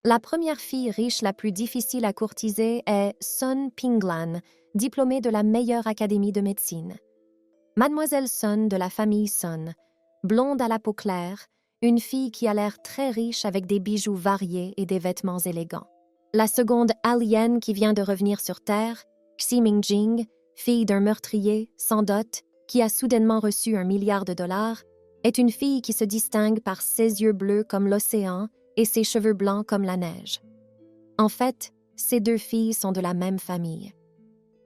La première fille riche la plus difficile à courtiser est Sun Pinglan, diplômée de la meilleure académie de médecine. Mademoiselle Sun de la famille Sun, blonde à la peau claire, une fille qui a l'air très riche avec des bijoux variés et des vêtements élégants. La seconde alien qui vient de revenir sur Terre, Xi Mingjing, fille d'un meurtrier, sans dot, qui a soudainement reçu $1 milliard, est une fille qui se distingue par ses yeux bleus comme l'océan et ses cheveux blancs comme la neige. En fait, ces deux filles sont de la même famille.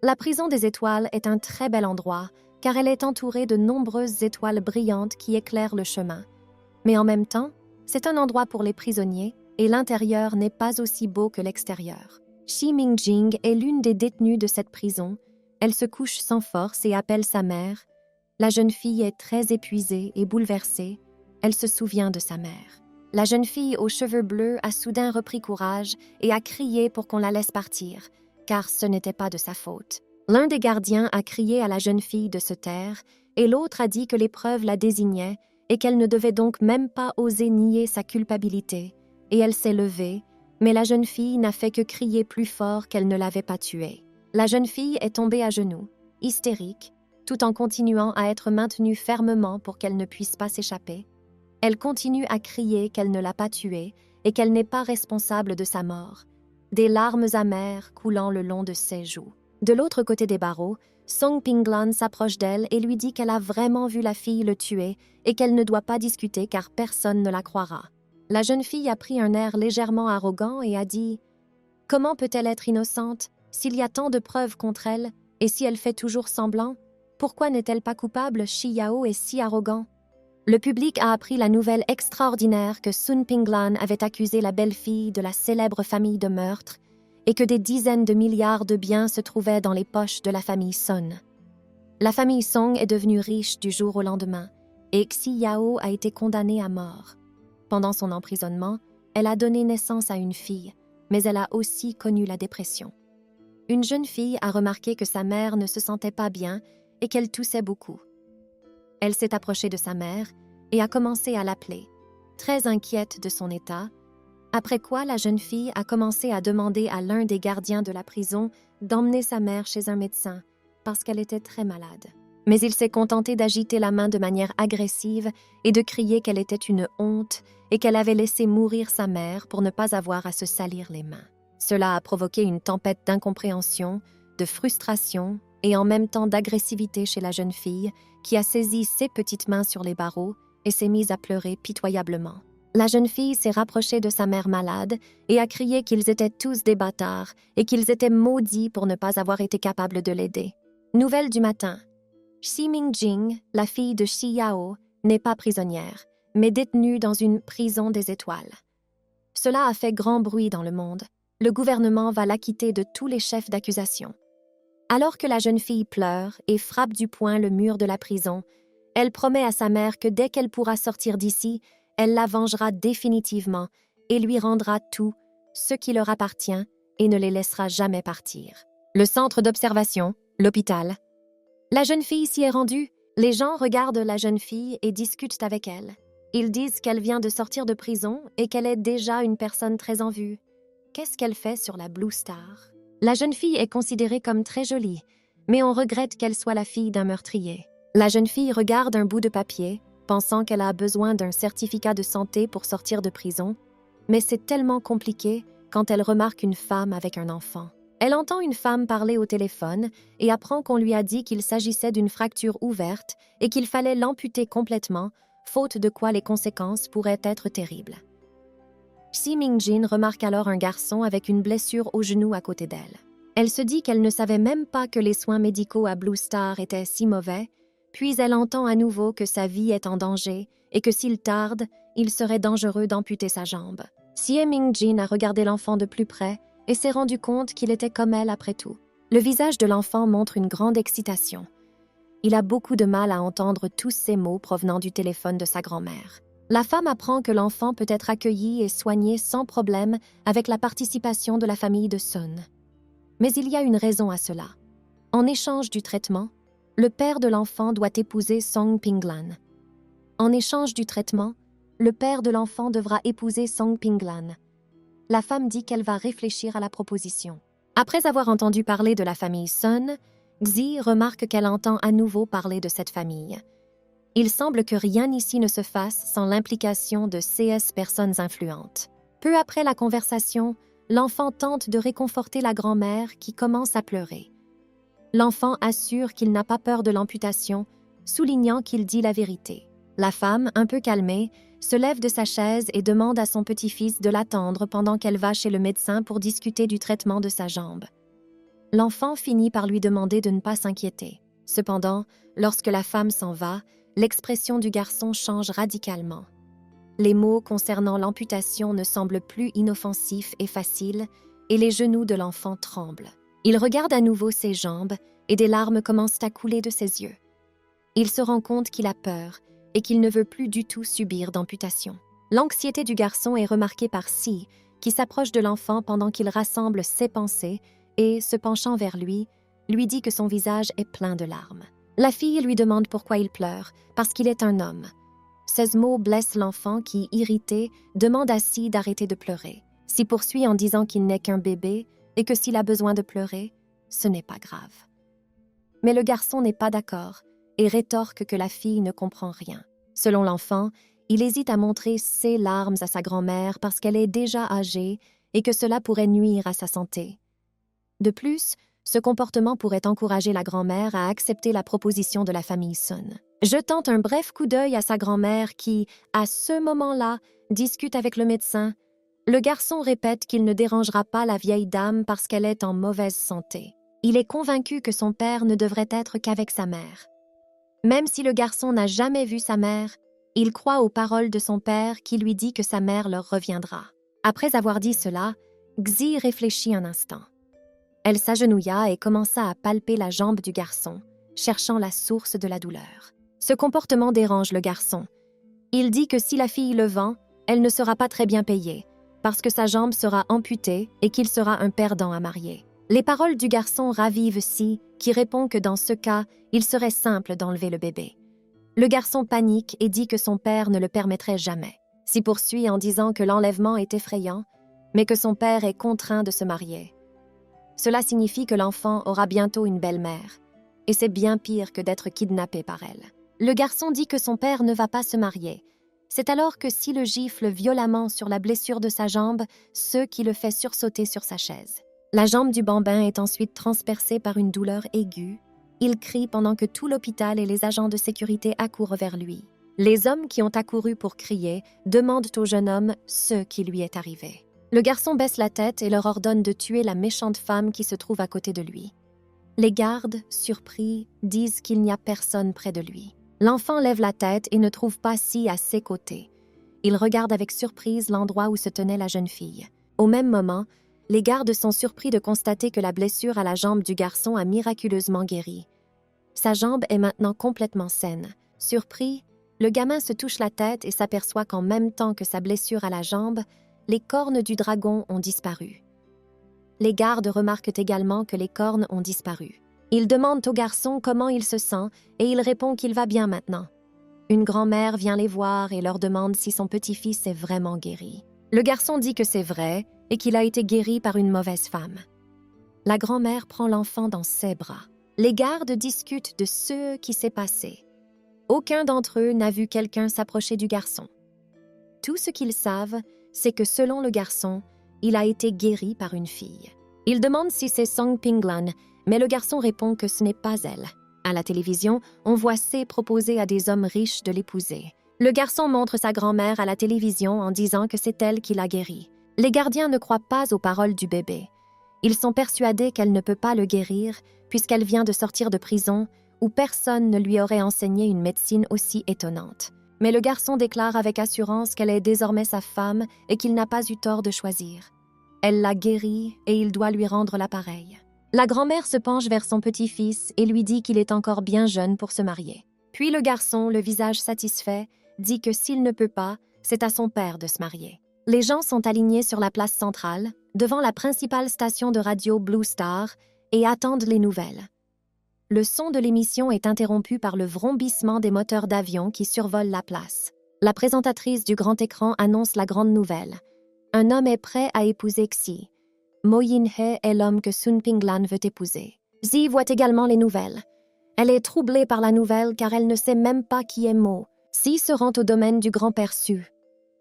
La prison des étoiles est un très bel endroit car elle est entourée de nombreuses étoiles brillantes qui éclairent le chemin. Mais en même temps, c'est un endroit pour les prisonniers et l'intérieur n'est pas aussi beau que l'extérieur. Xi Mingjing est l'une des détenues de cette prison. Elle se couche sans force et appelle sa mère. La jeune fille est très épuisée et bouleversée. Elle se souvient de sa mère. La jeune fille aux cheveux bleus a soudain repris courage et a crié pour qu'on la laisse partir, car ce n'était pas de sa faute. L'un des gardiens a crié à la jeune fille de se taire et l'autre a dit que les preuves la désignaient et qu'elle ne devait donc même pas oser nier sa culpabilité. Et elle s'est levée, mais la jeune fille n'a fait que crier plus fort qu'elle ne l'avait pas tuée. La jeune fille est tombée à genoux, hystérique, tout en continuant à être maintenue fermement pour qu'elle ne puisse pas s'échapper. Elle continue à crier qu'elle ne l'a pas tuée et qu'elle n'est pas responsable de sa mort, des larmes amères coulant le long de ses joues. De l'autre côté des barreaux, Song Pinglan s'approche d'elle et lui dit qu'elle a vraiment vu la fille le tuer et qu'elle ne doit pas discuter car personne ne la croira. La jeune fille a pris un air légèrement arrogant et a dit « Comment peut-elle être innocente s'il y a tant de preuves contre elle et si elle fait toujours semblant? Pourquoi n'est-elle pas coupable? Shi Yao est si arrogant. » Le public a appris la nouvelle extraordinaire que Sun Pinglan avait accusé la belle-fille de la célèbre famille de meurtre et que des dizaines de milliards de biens se trouvaient dans les poches de la famille Sun. La famille Song est devenue riche du jour au lendemain et Xi Yao a été condamnée à mort. Pendant son emprisonnement, elle a donné naissance à une fille, mais elle a aussi connu la dépression. Une jeune fille a remarqué que sa mère ne se sentait pas bien et qu'elle toussait beaucoup. Elle s'est approchée de sa mère et a commencé à l'appeler, très inquiète de son état, après quoi la jeune fille a commencé à demander à l'un des gardiens de la prison d'emmener sa mère chez un médecin parce qu'elle était très malade. Mais il s'est contenté d'agiter la main de manière agressive et de crier qu'elle était une honte et qu'elle avait laissé mourir sa mère pour ne pas avoir à se salir les mains. Cela a provoqué une tempête d'incompréhension, de frustration et en même temps d'agressivité chez la jeune fille qui a saisi ses petites mains sur les barreaux et s'est mise à pleurer pitoyablement. La jeune fille s'est rapprochée de sa mère malade et a crié qu'ils étaient tous des bâtards et qu'ils étaient maudits pour ne pas avoir été capables de l'aider. Nouvelle du matin. Xi Mingjing, la fille de Shi Yao, n'est pas prisonnière, mais détenue dans une prison des étoiles. Cela a fait grand bruit dans le monde. Le gouvernement va l'acquitter de tous les chefs d'accusation. Alors que la jeune fille pleure et frappe du poing le mur de la prison, elle promet à sa mère que dès qu'elle pourra sortir d'ici, elle la vengera définitivement et lui rendra tout, ce qui leur appartient, et ne les laissera jamais partir. Le centre d'observation, l'hôpital. La jeune fille s'y est rendue. Les gens regardent la jeune fille et discutent avec elle. Ils disent qu'elle vient de sortir de prison et qu'elle est déjà une personne très en vue. Qu'est-ce qu'elle fait sur la Blue Star? La jeune fille est considérée comme très jolie, mais on regrette qu'elle soit la fille d'un meurtrier. La jeune fille regarde un bout de papier, pensant qu'elle a besoin d'un certificat de santé pour sortir de prison, mais c'est tellement compliqué quand elle remarque une femme avec un enfant. Elle entend une femme parler au téléphone et apprend qu'on lui a dit qu'il s'agissait d'une fracture ouverte et qu'il fallait l'amputer complètement, faute de quoi les conséquences pourraient être terribles. Xi Mingjin remarque alors un garçon avec une blessure au genou à côté d'elle. Elle se dit qu'elle ne savait même pas que les soins médicaux à Blue Star étaient si mauvais, puis elle entend à nouveau que sa vie est en danger et que s'il tarde, il serait dangereux d'amputer sa jambe. Xi Mingjin a regardé l'enfant de plus près et s'est rendu compte qu'il était comme elle après tout. Le visage de l'enfant montre une grande excitation. Il a beaucoup de mal à entendre tous ces mots provenant du téléphone de sa grand-mère. La femme apprend que l'enfant peut être accueilli et soigné sans problème avec la participation de la famille de Sun. Mais il y a une raison à cela. En échange du traitement, le père de l'enfant doit épouser Song Pinglan. En échange du traitement, le père de l'enfant devra épouser Song Pinglan. la femme dit qu'elle va réfléchir à la proposition. Après avoir entendu parler de la famille Sun, Xi remarque qu'elle entend à nouveau parler de cette famille. Il semble que rien ici ne se fasse sans l'implication de CS personnes influentes. Peu après la conversation, l'enfant tente de réconforter la grand-mère qui commence à pleurer. L'enfant assure qu'il n'a pas peur de l'amputation, soulignant qu'il dit la vérité. La femme, un peu calmée, se lève de sa chaise et demande à son petit-fils de l'attendre pendant qu'elle va chez le médecin pour discuter du traitement de sa jambe. L'enfant finit par lui demander de ne pas s'inquiéter. Cependant, lorsque la femme s'en va, l'expression du garçon change radicalement. Les mots concernant l'amputation ne semblent plus inoffensifs et faciles, et les genoux de l'enfant tremblent. Il regarde à nouveau ses jambes et des larmes commencent à couler de ses yeux. Il se rend compte qu'il a peur et qu'il ne veut plus du tout subir d'amputation. L'anxiété du garçon est remarquée par Si, qui s'approche de l'enfant pendant qu'il rassemble ses pensées et, se penchant vers lui dit que son visage est plein de larmes. La fille lui demande pourquoi il pleure, parce qu'il est un homme. Ces mots blessent l'enfant qui, irrité, demande à Si d'arrêter de pleurer. Si poursuit en disant qu'il n'est qu'un bébé et que s'il a besoin de pleurer, ce n'est pas grave. Mais le garçon n'est pas d'accord et rétorque que la fille ne comprend rien. Selon l'enfant, il hésite à montrer ses larmes à sa grand-mère parce qu'elle est déjà âgée et que cela pourrait nuire à sa santé. De plus, ce comportement pourrait encourager la grand-mère à accepter la proposition de la famille Sun. Jetant un bref coup d'œil à sa grand-mère qui, à ce moment-là, discute avec le médecin, le garçon répète qu'il ne dérangera pas la vieille dame parce qu'elle est en mauvaise santé. Il est convaincu que son père ne devrait être qu'avec sa mère. Même si le garçon n'a jamais vu sa mère, il croit aux paroles de son père qui lui dit que sa mère leur reviendra. Après avoir dit cela, Xi réfléchit un instant. Elle s'agenouilla et commença à palper la jambe du garçon, cherchant la source de la douleur. Ce comportement dérange le garçon. Il dit que si la fille le vend, elle ne sera pas très bien payée, parce que sa jambe sera amputée et qu'il sera un perdant à marier. Les paroles du garçon ravivent Si, qui répond que dans ce cas, il serait simple d'enlever le bébé. Le garçon panique et dit que son père ne le permettrait jamais. Si poursuit en disant que l'enlèvement est effrayant, mais que son père est contraint de se marier. Cela signifie que l'enfant aura bientôt une belle-mère, et c'est bien pire que d'être kidnappé par elle. Le garçon dit que son père ne va pas se marier. C'est alors que Si le gifle violemment sur la blessure de sa jambe, ce qui le fait sursauter sur sa chaise. La jambe du bambin est ensuite transpercée par une douleur aiguë. Il crie pendant que tout l'hôpital et les agents de sécurité accourent vers lui. Les hommes qui ont accouru pour crier demandent au jeune homme ce qui lui est arrivé. Le garçon baisse la tête et leur ordonne de tuer la méchante femme qui se trouve à côté de lui. Les gardes, surpris, disent qu'il n'y a personne près de lui. L'enfant lève la tête et ne trouve pas Si à ses côtés. Il regarde avec surprise l'endroit où se tenait la jeune fille. Au même moment, les gardes sont surpris de constater que la blessure à la jambe du garçon a miraculeusement guéri. Sa jambe est maintenant complètement saine. Surpris, le gamin se touche la tête et s'aperçoit qu'en même temps que sa blessure à la jambe, les cornes du dragon ont disparu. Les gardes remarquent également que les cornes ont disparu. Ils demandent au garçon comment il se sent et il répond qu'il va bien maintenant. Une grand-mère vient les voir et leur demande si son petit-fils est vraiment guéri. Le garçon dit que c'est vrai et qu'il a été guéri par une mauvaise femme. La grand-mère prend l'enfant dans ses bras. Les gardes discutent de ce qui s'est passé. Aucun d'entre eux n'a vu quelqu'un s'approcher du garçon. Tout ce qu'ils savent, c'est que selon le garçon, il a été guéri par une fille. Ils demandent si c'est Song Pinglan, mais le garçon répond que ce n'est pas elle. À la télévision, on voit C proposer à des hommes riches de l'épouser. Le garçon montre sa grand-mère à la télévision en disant que c'est elle qui l'a guéri. Les gardiens ne croient pas aux paroles du bébé. Ils sont persuadés qu'elle ne peut pas le guérir puisqu'elle vient de sortir de prison où personne ne lui aurait enseigné une médecine aussi étonnante. Mais le garçon déclare avec assurance qu'elle est désormais sa femme et qu'il n'a pas eu tort de choisir. Elle l'a guéri et il doit lui rendre l'appareil. La grand-mère se penche vers son petit-fils et lui dit qu'il est encore bien jeune pour se marier. Puis le garçon, le visage satisfait, dit que s'il ne peut pas, c'est à son père de se marier. Les gens sont alignés sur la place centrale, devant la principale station de radio Blue Star, et attendent les nouvelles. Le son de l'émission est interrompu par le vrombissement des moteurs d'avion qui survolent la place. La présentatrice du grand écran annonce la grande nouvelle. Un homme est prêt à épouser Xi. Mo Yin-hye est l'homme que Sun Pinglan veut épouser. Xi voit également les nouvelles. Elle est troublée par la nouvelle car elle ne sait même pas qui est Mo. Xi se rend au domaine du grand-père Su.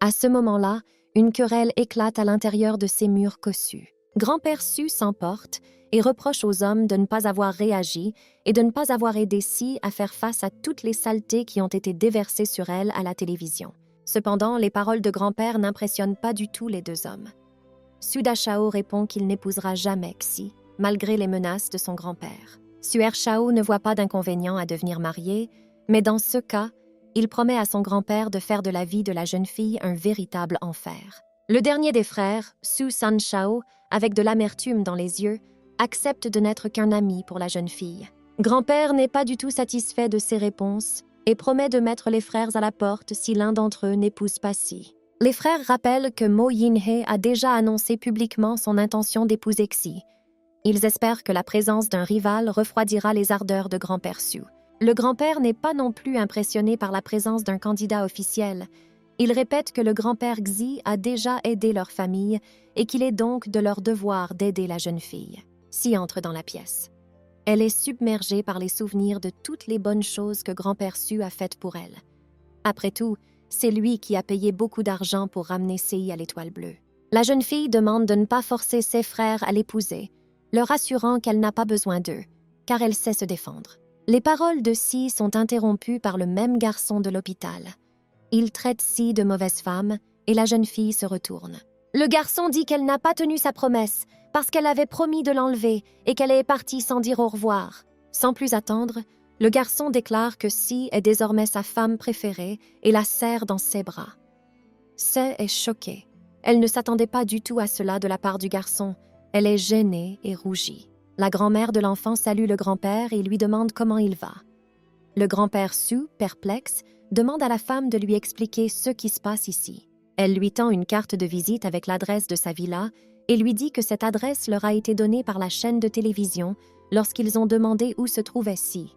À ce moment-là, une querelle éclate à l'intérieur de ces murs cossus. Grand-père Su s'emporte et reproche aux hommes de ne pas avoir réagi et de ne pas avoir aidé Xi à faire face à toutes les saletés qui ont été déversées sur elle à la télévision. Cependant, les paroles de grand-père n'impressionnent pas du tout les deux hommes. Su Dashao répond qu'il n'épousera jamais Xi, malgré les menaces de son grand-père. Suer Shao ne voit pas d'inconvénient à devenir marié, mais dans ce cas, il promet à son grand-père de faire de la vie de la jeune fille un véritable enfer. Le dernier des frères, Su San Shao, avec de l'amertume dans les yeux, accepte de n'être qu'un ami pour la jeune fille. Grand-père n'est pas du tout satisfait de ces réponses et promet de mettre les frères à la porte si l'un d'entre eux n'épouse pas Xi. Les frères rappellent que Mo Yin-hye a déjà annoncé publiquement son intention d'épouser Xi. Ils espèrent que la présence d'un rival refroidira les ardeurs de grand-père Su. Le grand-père n'est pas non plus impressionné par la présence d'un candidat officiel. Il répète que le grand-père Xi a déjà aidé leur famille et qu'il est donc de leur devoir d'aider la jeune fille. Xi entre dans la pièce. Elle est submergée par les souvenirs de toutes les bonnes choses que grand-père Su a faites pour elle. Après tout, c'est lui qui a payé beaucoup d'argent pour ramener Sei à l'Étoile Bleue. La jeune fille demande de ne pas forcer ses frères à l'épouser, leur assurant qu'elle n'a pas besoin d'eux, car elle sait se défendre. Les paroles de Xi sont interrompues par le même garçon de l'hôpital. Il traite Xi de mauvaise femme et la jeune fille se retourne. Le garçon dit qu'elle n'a pas tenu sa promesse parce qu'elle avait promis de l'enlever et qu'elle est partie sans dire au revoir. Sans plus attendre, le garçon déclare que Xi est désormais sa femme préférée et la serre dans ses bras. Se est choquée. Elle ne s'attendait pas du tout à cela de la part du garçon. Elle est gênée et rougit. La grand-mère de l'enfant salue le grand-père et lui demande comment il va. Le grand-père Su, perplexe, demande à la femme de lui expliquer ce qui se passe ici. Elle lui tend une carte de visite avec l'adresse de sa villa et lui dit que cette adresse leur a été donnée par la chaîne de télévision lorsqu'ils ont demandé où se trouvait Xi.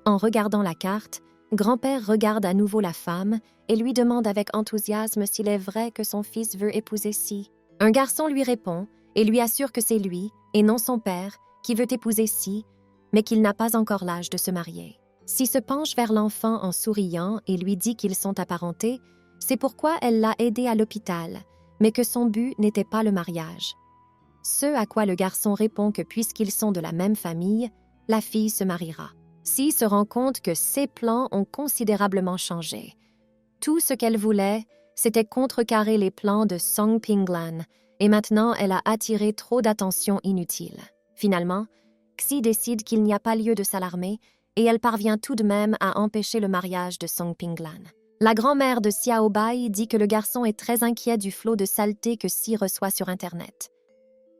En regardant la carte, grand-père regarde à nouveau la femme et lui demande avec enthousiasme s'il est vrai que son fils veut épouser Xi. Un garçon lui répond et lui assure que c'est lui, et non son père, qui veut épouser Xi, mais qu'il n'a pas encore l'âge de se marier. Xi se penche vers l'enfant en souriant et lui dit qu'ils sont apparentés, c'est pourquoi elle l'a aidé à l'hôpital, mais que son but n'était pas le mariage. Ce à quoi le garçon répond que puisqu'ils sont de la même famille, la fille se mariera. Xi se rend compte que ses plans ont considérablement changé. Tout ce qu'elle voulait, c'était contrecarrer les plans de Song Pinglan, et maintenant elle a attiré trop d'attention inutile. Finalement, Xi décide qu'il n'y a pas lieu de s'alarmer et elle parvient tout de même à empêcher le mariage de Song Pinglan. La grand-mère de Xiao Bai dit que le garçon est très inquiet du flot de saleté que Xi reçoit sur Internet.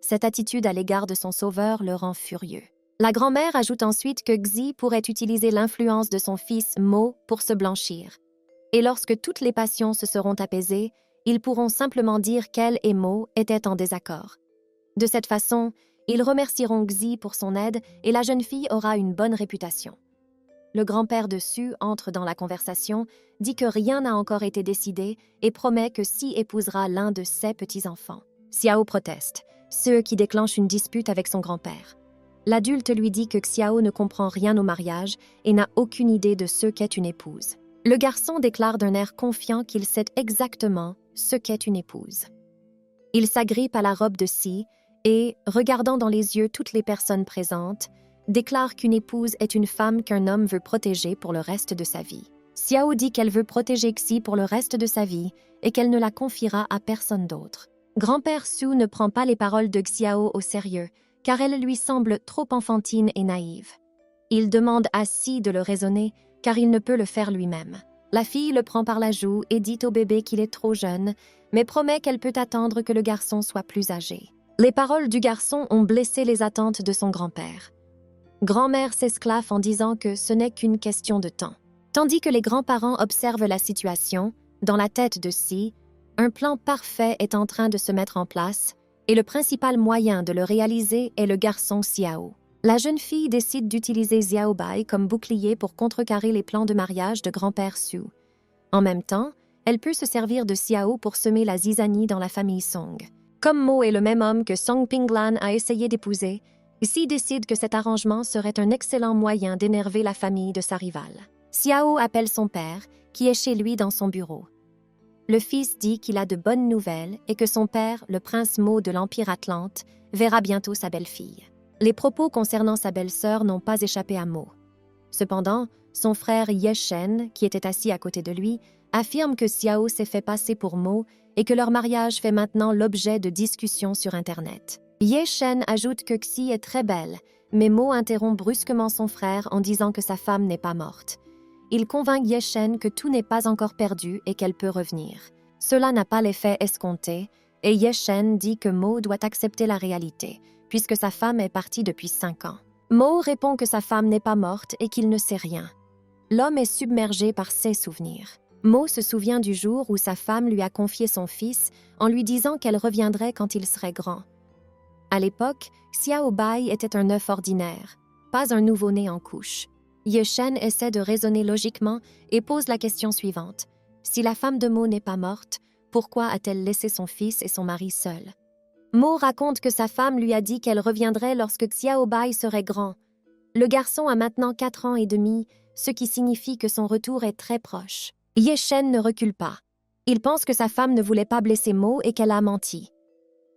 Cette attitude à l'égard de son sauveur le rend furieux. La grand-mère ajoute ensuite que Xi pourrait utiliser l'influence de son fils Mo pour se blanchir. Et lorsque toutes les passions se seront apaisées, ils pourront simplement dire qu'elle et Mo étaient en désaccord. De cette façon, ils remercieront Xi pour son aide et la jeune fille aura une bonne réputation. Le grand-père de Su entre dans la conversation, dit que rien n'a encore été décidé et promet que Xi épousera l'un de ses petits-enfants. Xiao proteste, ce qui déclenche une dispute avec son grand-père. L'adulte lui dit que Xiao ne comprend rien au mariage et n'a aucune idée de ce qu'est une épouse. Le garçon déclare d'un air confiant qu'il sait exactement ce qu'est une épouse. Il s'agrippe à la robe de Xi et, regardant dans les yeux toutes les personnes présentes, déclare qu'une épouse est une femme qu'un homme veut protéger pour le reste de sa vie. Xiao dit qu'elle veut protéger Xi pour le reste de sa vie et qu'elle ne la confiera à personne d'autre. Grand-père Su ne prend pas les paroles de Xiao au sérieux, car elles lui semblent trop enfantines et naïves. Il demande à Xi de le raisonner, car il ne peut le faire lui-même. La fille le prend par la joue et dit au bébé qu'il est trop jeune, mais promet qu'elle peut attendre que le garçon soit plus âgé. Les paroles du garçon ont blessé les attentes de son grand-père. Grand-mère s'esclaffe en disant que ce n'est qu'une question de temps. Tandis que les grands-parents observent la situation, dans la tête de Xi, un plan parfait est en train de se mettre en place et le principal moyen de le réaliser est le garçon Xiao. La jeune fille décide d'utiliser Xiao Bai comme bouclier pour contrecarrer les plans de mariage de grand-père Su. En même temps, Elle peut se servir de Xiao pour semer la zizanie dans la famille Song. Comme Mo est le même homme que Song Pinglan a essayé d'épouser, Xi décide que cet arrangement serait un excellent moyen d'énerver la famille de sa rivale. Xiao appelle son père, qui est chez lui dans son bureau. Le fils dit qu'il a de bonnes nouvelles et que son père, le prince Mo de l'Empire Atlante, verra bientôt sa belle-fille. Les propos concernant sa belle-sœur n'ont pas échappé à Mo. Cependant, son frère Ye Shen, qui était assis à côté de lui, affirme que Xiao s'est fait passer pour Mo et que leur mariage fait maintenant l'objet de discussions sur Internet. Ye Shen ajoute que Xi est très belle, mais Mo interrompt brusquement son frère en disant que sa femme n'est pas morte. Il convainc Ye Shen que tout n'est pas encore perdu et qu'elle peut revenir. Cela n'a pas l'effet escompté, et Ye Shen dit que Mo doit accepter la réalité, puisque sa femme est partie depuis 5 ans. Mo répond que sa femme n'est pas morte et qu'il ne sait rien. L'homme est submergé par ses souvenirs. Mo se souvient du jour où sa femme lui a confié son fils en lui disant qu'elle reviendrait quand il serait grand. À l'époque, Xiao Bai était un œuf ordinaire, pas un nouveau-né en couche. Ye Shen essaie de raisonner logiquement et pose la question suivante. Si la femme de Mo n'est pas morte, pourquoi a-t-elle laissé son fils et son mari seuls? Mo raconte que sa femme lui a dit qu'elle reviendrait lorsque Xiao Bai serait grand. Le garçon a maintenant 4 ans et demi, ce qui signifie que son retour est très proche. Ye Shen ne recule pas. Il pense que sa femme ne voulait pas blesser Mo et qu'elle a menti.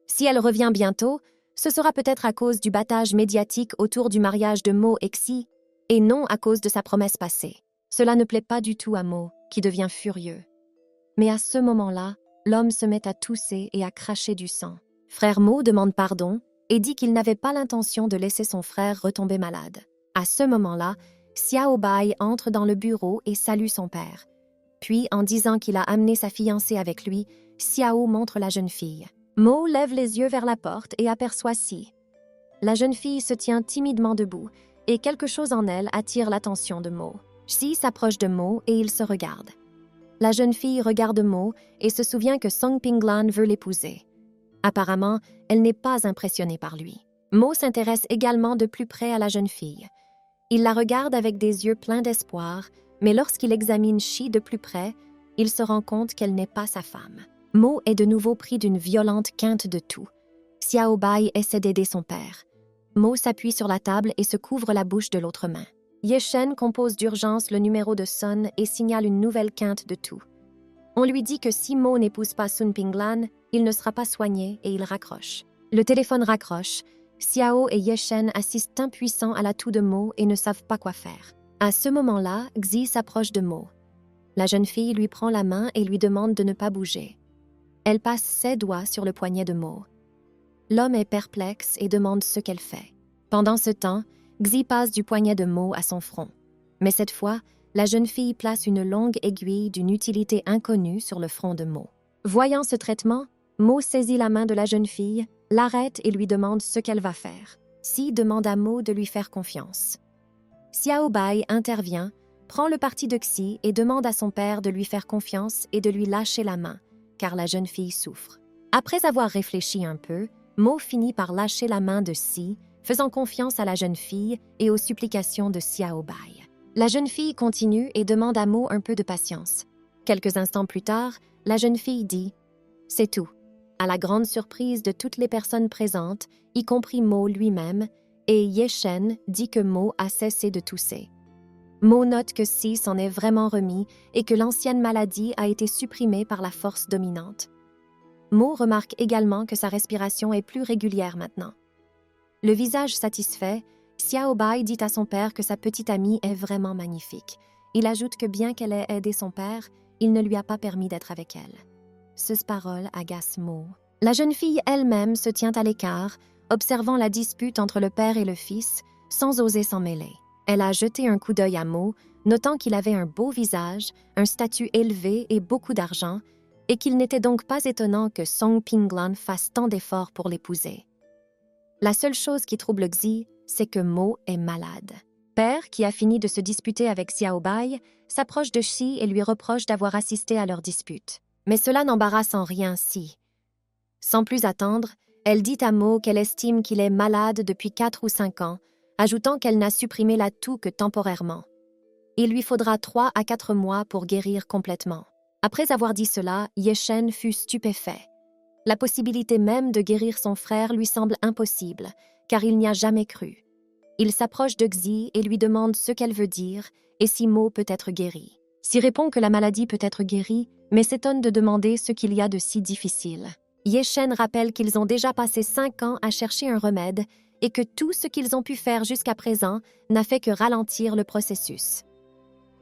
Si elle revient bientôt, ce sera peut-être à cause du battage médiatique autour du mariage de Mo et Xi, et non à cause de sa promesse passée. Cela ne plaît pas du tout à Mo, qui devient furieux. Mais à ce moment-là, l'homme se met à tousser et à cracher du sang. Frère Mo demande pardon et dit qu'il n'avait pas l'intention de laisser son frère retomber malade. À ce moment-là, Xiao Bai entre dans le bureau et salue son père. Puis, en disant qu'il a amené sa fiancée avec lui, Xiao montre la jeune fille. Mo lève les yeux vers la porte et aperçoit Xi. La jeune fille se tient timidement debout et quelque chose en elle attire l'attention de Mo. Xi s'approche de Mo et ils se regardent. La jeune fille regarde Mo et se souvient que Song Pinglan veut l'épouser. Apparemment, elle n'est pas impressionnée par lui. Mo s'intéresse également de plus près à la jeune fille. Il la regarde avec des yeux pleins d'espoir, mais lorsqu'il examine Xi de plus près, il se rend compte qu'elle n'est pas sa femme. Mo est de nouveau pris d'une violente quinte de toux. Xiao Bai essaie d'aider son père. Mo s'appuie sur la table et se couvre la bouche de l'autre main. Ye Shen compose d'urgence le numéro de Sun et signale une nouvelle quinte de toux. On lui dit que si Mo n'épouse pas Sun Pinglan, il ne sera pas soigné et il raccroche. Le téléphone raccroche. Xiao et Ye Shen assistent impuissants à la toux de Mo et ne savent pas quoi faire. À ce moment-là, Xi s'approche de Mo. La jeune fille lui prend la main et lui demande de ne pas bouger. Elle passe ses doigts sur le poignet de Mo. L'homme est perplexe et demande ce qu'elle fait. Pendant ce temps, Xi passe du poignet de Mo à son front. Mais cette fois, la jeune fille place une longue aiguille d'une utilité inconnue sur le front de Mo. Voyant ce traitement, Mo saisit la main de la jeune fille, l'arrête et lui demande ce qu'elle va faire. Xi demande à Mo de lui faire confiance. Xiao Bai intervient, prend le parti de Xi et demande à son père de lui faire confiance et de lui lâcher la main, car la jeune fille souffre. Après avoir réfléchi un peu, Mo finit par lâcher la main de Xi, faisant confiance à la jeune fille et aux supplications de Xiao Bai. La jeune fille continue et demande à Mo un peu de patience. Quelques instants plus tard, la jeune fille dit « C'est tout », à la grande surprise de toutes les personnes présentes, y compris Mo lui-même, et Ye Shen dit que Mo a cessé de tousser. Mo note que Xi s'en est vraiment remis et que l'ancienne maladie a été supprimée par la force dominante. Mo remarque également que sa respiration est plus régulière maintenant. Le visage satisfait, Xiao Bai dit à son père que sa petite amie est vraiment magnifique. Il ajoute que bien qu'elle ait aidé son père, il ne lui a pas permis d'être avec elle. Ces paroles agacent Mo. La jeune fille elle-même se tient à l'écart, observant la dispute entre le père et le fils, sans oser s'en mêler. Elle a jeté un coup d'œil à Mo, notant qu'il avait un beau visage, un statut élevé et beaucoup d'argent, et qu'il n'était donc pas étonnant que Song Pinglan fasse tant d'efforts pour l'épouser. La seule chose qui trouble Xi, c'est que Mo est malade. Père, qui a fini de se disputer avec Xiao Bai, s'approche de Xi et lui reproche d'avoir assisté à leur dispute. Mais cela n'embarrasse en rien Xi. Sans plus attendre, elle dit à Mo qu'elle estime qu'il est malade depuis 4 ou 5 ans, ajoutant qu'elle n'a supprimé la toux que temporairement. Il lui faudra 3 à 4 mois pour guérir complètement. Après avoir dit cela, Ye-shen fut stupéfait. La possibilité même de guérir son frère lui semble impossible, car il n'y a jamais cru. Il s'approche de Xi et lui demande ce qu'elle veut dire et si Mo peut être guéri. Xi répond que la maladie peut être guérie, mais s'étonne de demander ce qu'il y a de si difficile. Ye-shen rappelle qu'ils ont déjà passé 5 ans à chercher un remède et que tout ce qu'ils ont pu faire jusqu'à présent n'a fait que ralentir le processus.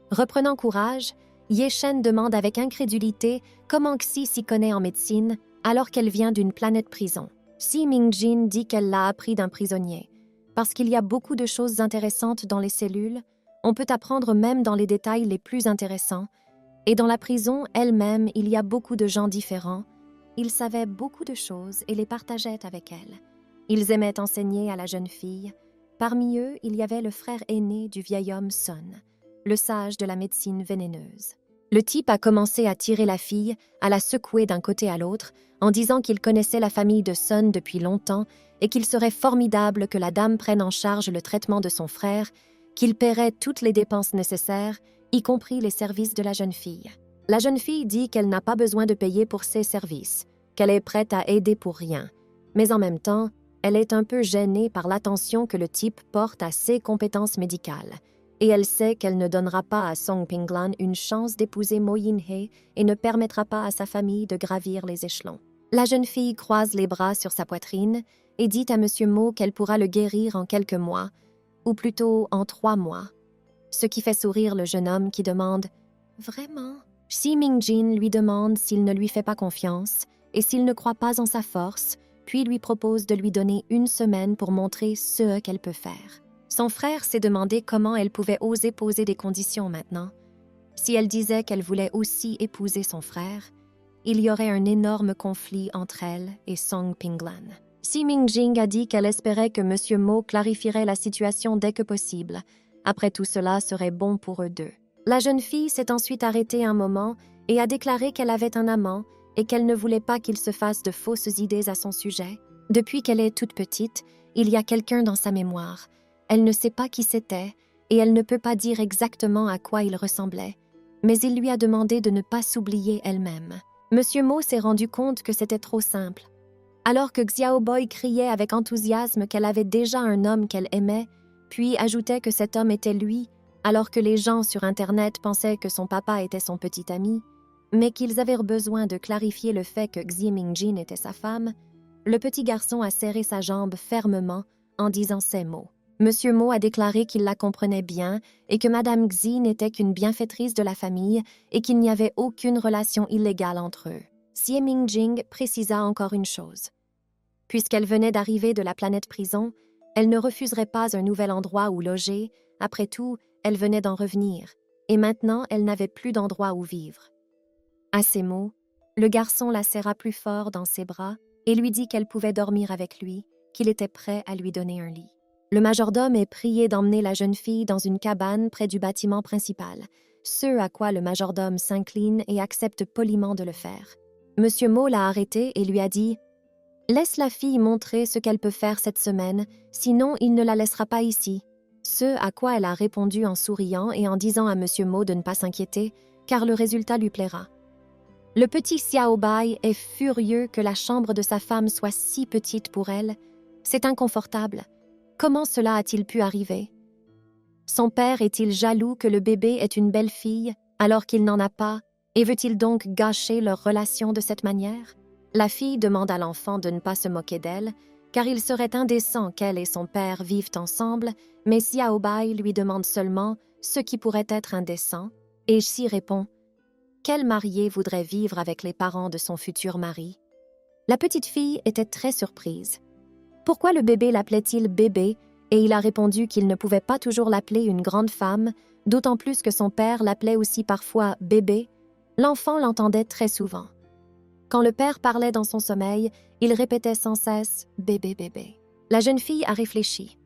Reprenant courage, Ye-shen demande avec incrédulité comment Xi s'y connaît en médecine alors qu'elle vient d'une planète prison. Si Mingjin dit qu'elle l'a appris d'un prisonnier. Parce qu'il y a beaucoup de choses intéressantes dans les cellules, on peut apprendre même dans les détails les plus intéressants. Et dans la prison elle-même, il y a beaucoup de gens différents. Ils savaient beaucoup de choses et les partageaient avec elle. Ils aimaient enseigner à la jeune fille. Parmi eux, il y avait le frère aîné du vieil homme Son, le sage de la médecine vénéneuse. Le type a commencé à tirer la fille, à la secouer d'un côté à l'autre, en disant qu'il connaissait la famille de Son depuis longtemps et qu'il serait formidable que la dame prenne en charge le traitement de son frère, qu'il paierait toutes les dépenses nécessaires, y compris les services de la jeune fille. La jeune fille dit qu'elle n'a pas besoin de payer pour ses services, qu'elle est prête à aider pour rien. Mais en même temps, elle est un peu gênée par l'attention que le type porte à ses compétences médicales. Et elle sait qu'elle ne donnera pas à Song Pinglan une chance d'épouser Mo Yin-hye et ne permettra pas à sa famille de gravir les échelons. La jeune fille croise les bras sur sa poitrine et dit à Monsieur Mo qu'elle pourra le guérir en quelques mois, ou plutôt en 3 mois. Ce qui fait sourire le jeune homme qui demande « Vraiment ?» Si Mingjin lui demande s'il ne lui fait pas confiance et s'il ne croit pas en sa force, puis lui propose de lui donner 1 semaine pour montrer ce qu'elle peut faire. Son frère s'est demandé comment elle pouvait oser poser des conditions maintenant. Si elle disait qu'elle voulait aussi épouser son frère, il y aurait un énorme conflit entre elle et Song Pinglan. Si Mingjing a dit qu'elle espérait que Monsieur Mo clarifierait la situation dès que possible. Après tout cela serait bon pour eux deux. La jeune fille s'est ensuite arrêtée un moment et a déclaré qu'elle avait un amant et qu'elle ne voulait pas qu'il se fasse de fausses idées à son sujet. Depuis qu'elle est toute petite, il y a quelqu'un dans sa mémoire. Elle ne sait pas qui c'était et elle ne peut pas dire exactement à quoi il ressemblait. Mais il lui a demandé de ne pas s'oublier elle-même. Monsieur Mo s'est rendu compte que c'était trop simple. Alors que Xiaoboy criait avec enthousiasme qu'elle avait déjà un homme qu'elle aimait, puis ajoutait que cet homme était lui, alors que les gens sur Internet pensaient que son papa était son petit ami, mais qu'ils avaient besoin de clarifier le fait que Xi Mingjin était sa femme, le petit garçon a serré sa jambe fermement en disant ces mots. Monsieur Mo a déclaré qu'il la comprenait bien et que Madame Xi n'était qu'une bienfaitrice de la famille et qu'il n'y avait aucune relation illégale entre eux. Xie Mingjing précisa encore une chose. Puisqu'elle venait d'arriver de la planète prison, elle ne refuserait pas un nouvel endroit où loger. Après tout, elle venait d'en revenir, et maintenant elle n'avait plus d'endroit où vivre. À ces mots, le garçon la serra plus fort dans ses bras et lui dit qu'elle pouvait dormir avec lui, qu'il était prêt à lui donner un lit. Le majordome est prié d'emmener la jeune fille dans une cabane près du bâtiment principal, ce à quoi le majordome s'incline et accepte poliment de le faire. Monsieur Mo l'a arrêté et lui a dit « Laisse la fille montrer ce qu'elle peut faire cette semaine, sinon il ne la laissera pas ici. » Ce à quoi elle a répondu en souriant et en disant à Monsieur Mo de ne pas s'inquiéter, car le résultat lui plaira. Le petit Xiaobai est furieux que la chambre de sa femme soit si petite pour elle. C'est inconfortable. Comment cela a-t-il pu arriver? Son père est-il jaloux que le bébé ait une belle fille alors qu'il n'en a pas, et veut-il donc gâcher leur relation de cette manière? La fille demande à l'enfant de ne pas se moquer d'elle, car il serait indécent qu'elle et son père vivent ensemble, mais Xiaobai lui demande seulement ce qui pourrait être indécent, et Xi répond « Quelle mariée voudrait vivre avec les parents de son futur mari ?» La petite fille était très surprise. Pourquoi le bébé l'appelait-il bébé, et il a répondu qu'il ne pouvait pas toujours l'appeler une grande femme, d'autant plus que son père l'appelait aussi parfois bébé. L'enfant l'entendait très souvent. Quand le père parlait dans son sommeil, il répétait sans cesse « bébé, bébé ». La jeune fille a réfléchi.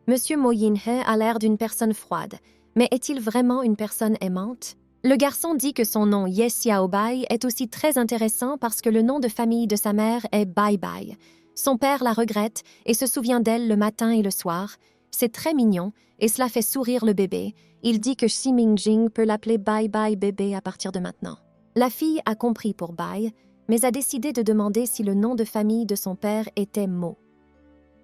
Monsieur Mo Yin-hye a l'air d'une personne froide, mais est-il vraiment une personne aimante? Le garçon dit que son nom Ye Xiaobai est aussi très intéressant parce que le nom de famille de sa mère est Bai Bai. Son père la regrette et se souvient d'elle le matin et le soir. C'est très mignon et cela fait sourire le bébé. Il dit que Xi Mingjing peut l'appeler Bai Bai bébé à partir de maintenant. La fille a compris pour Bai, mais a décidé de demander si le nom de famille de son père était Mo.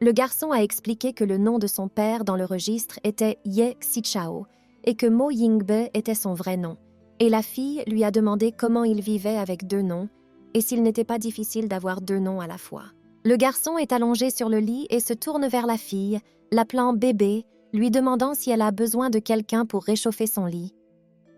Le garçon a expliqué que le nom de son père dans le registre était Ye Xichao et que Mo Yingbe était son vrai nom. Et la fille lui a demandé comment il vivait avec 2 noms et s'il n'était pas difficile d'avoir 2 noms à la fois. Le garçon est allongé sur le lit et se tourne vers la fille, l'appelant bébé, lui demandant si elle a besoin de quelqu'un pour réchauffer son lit.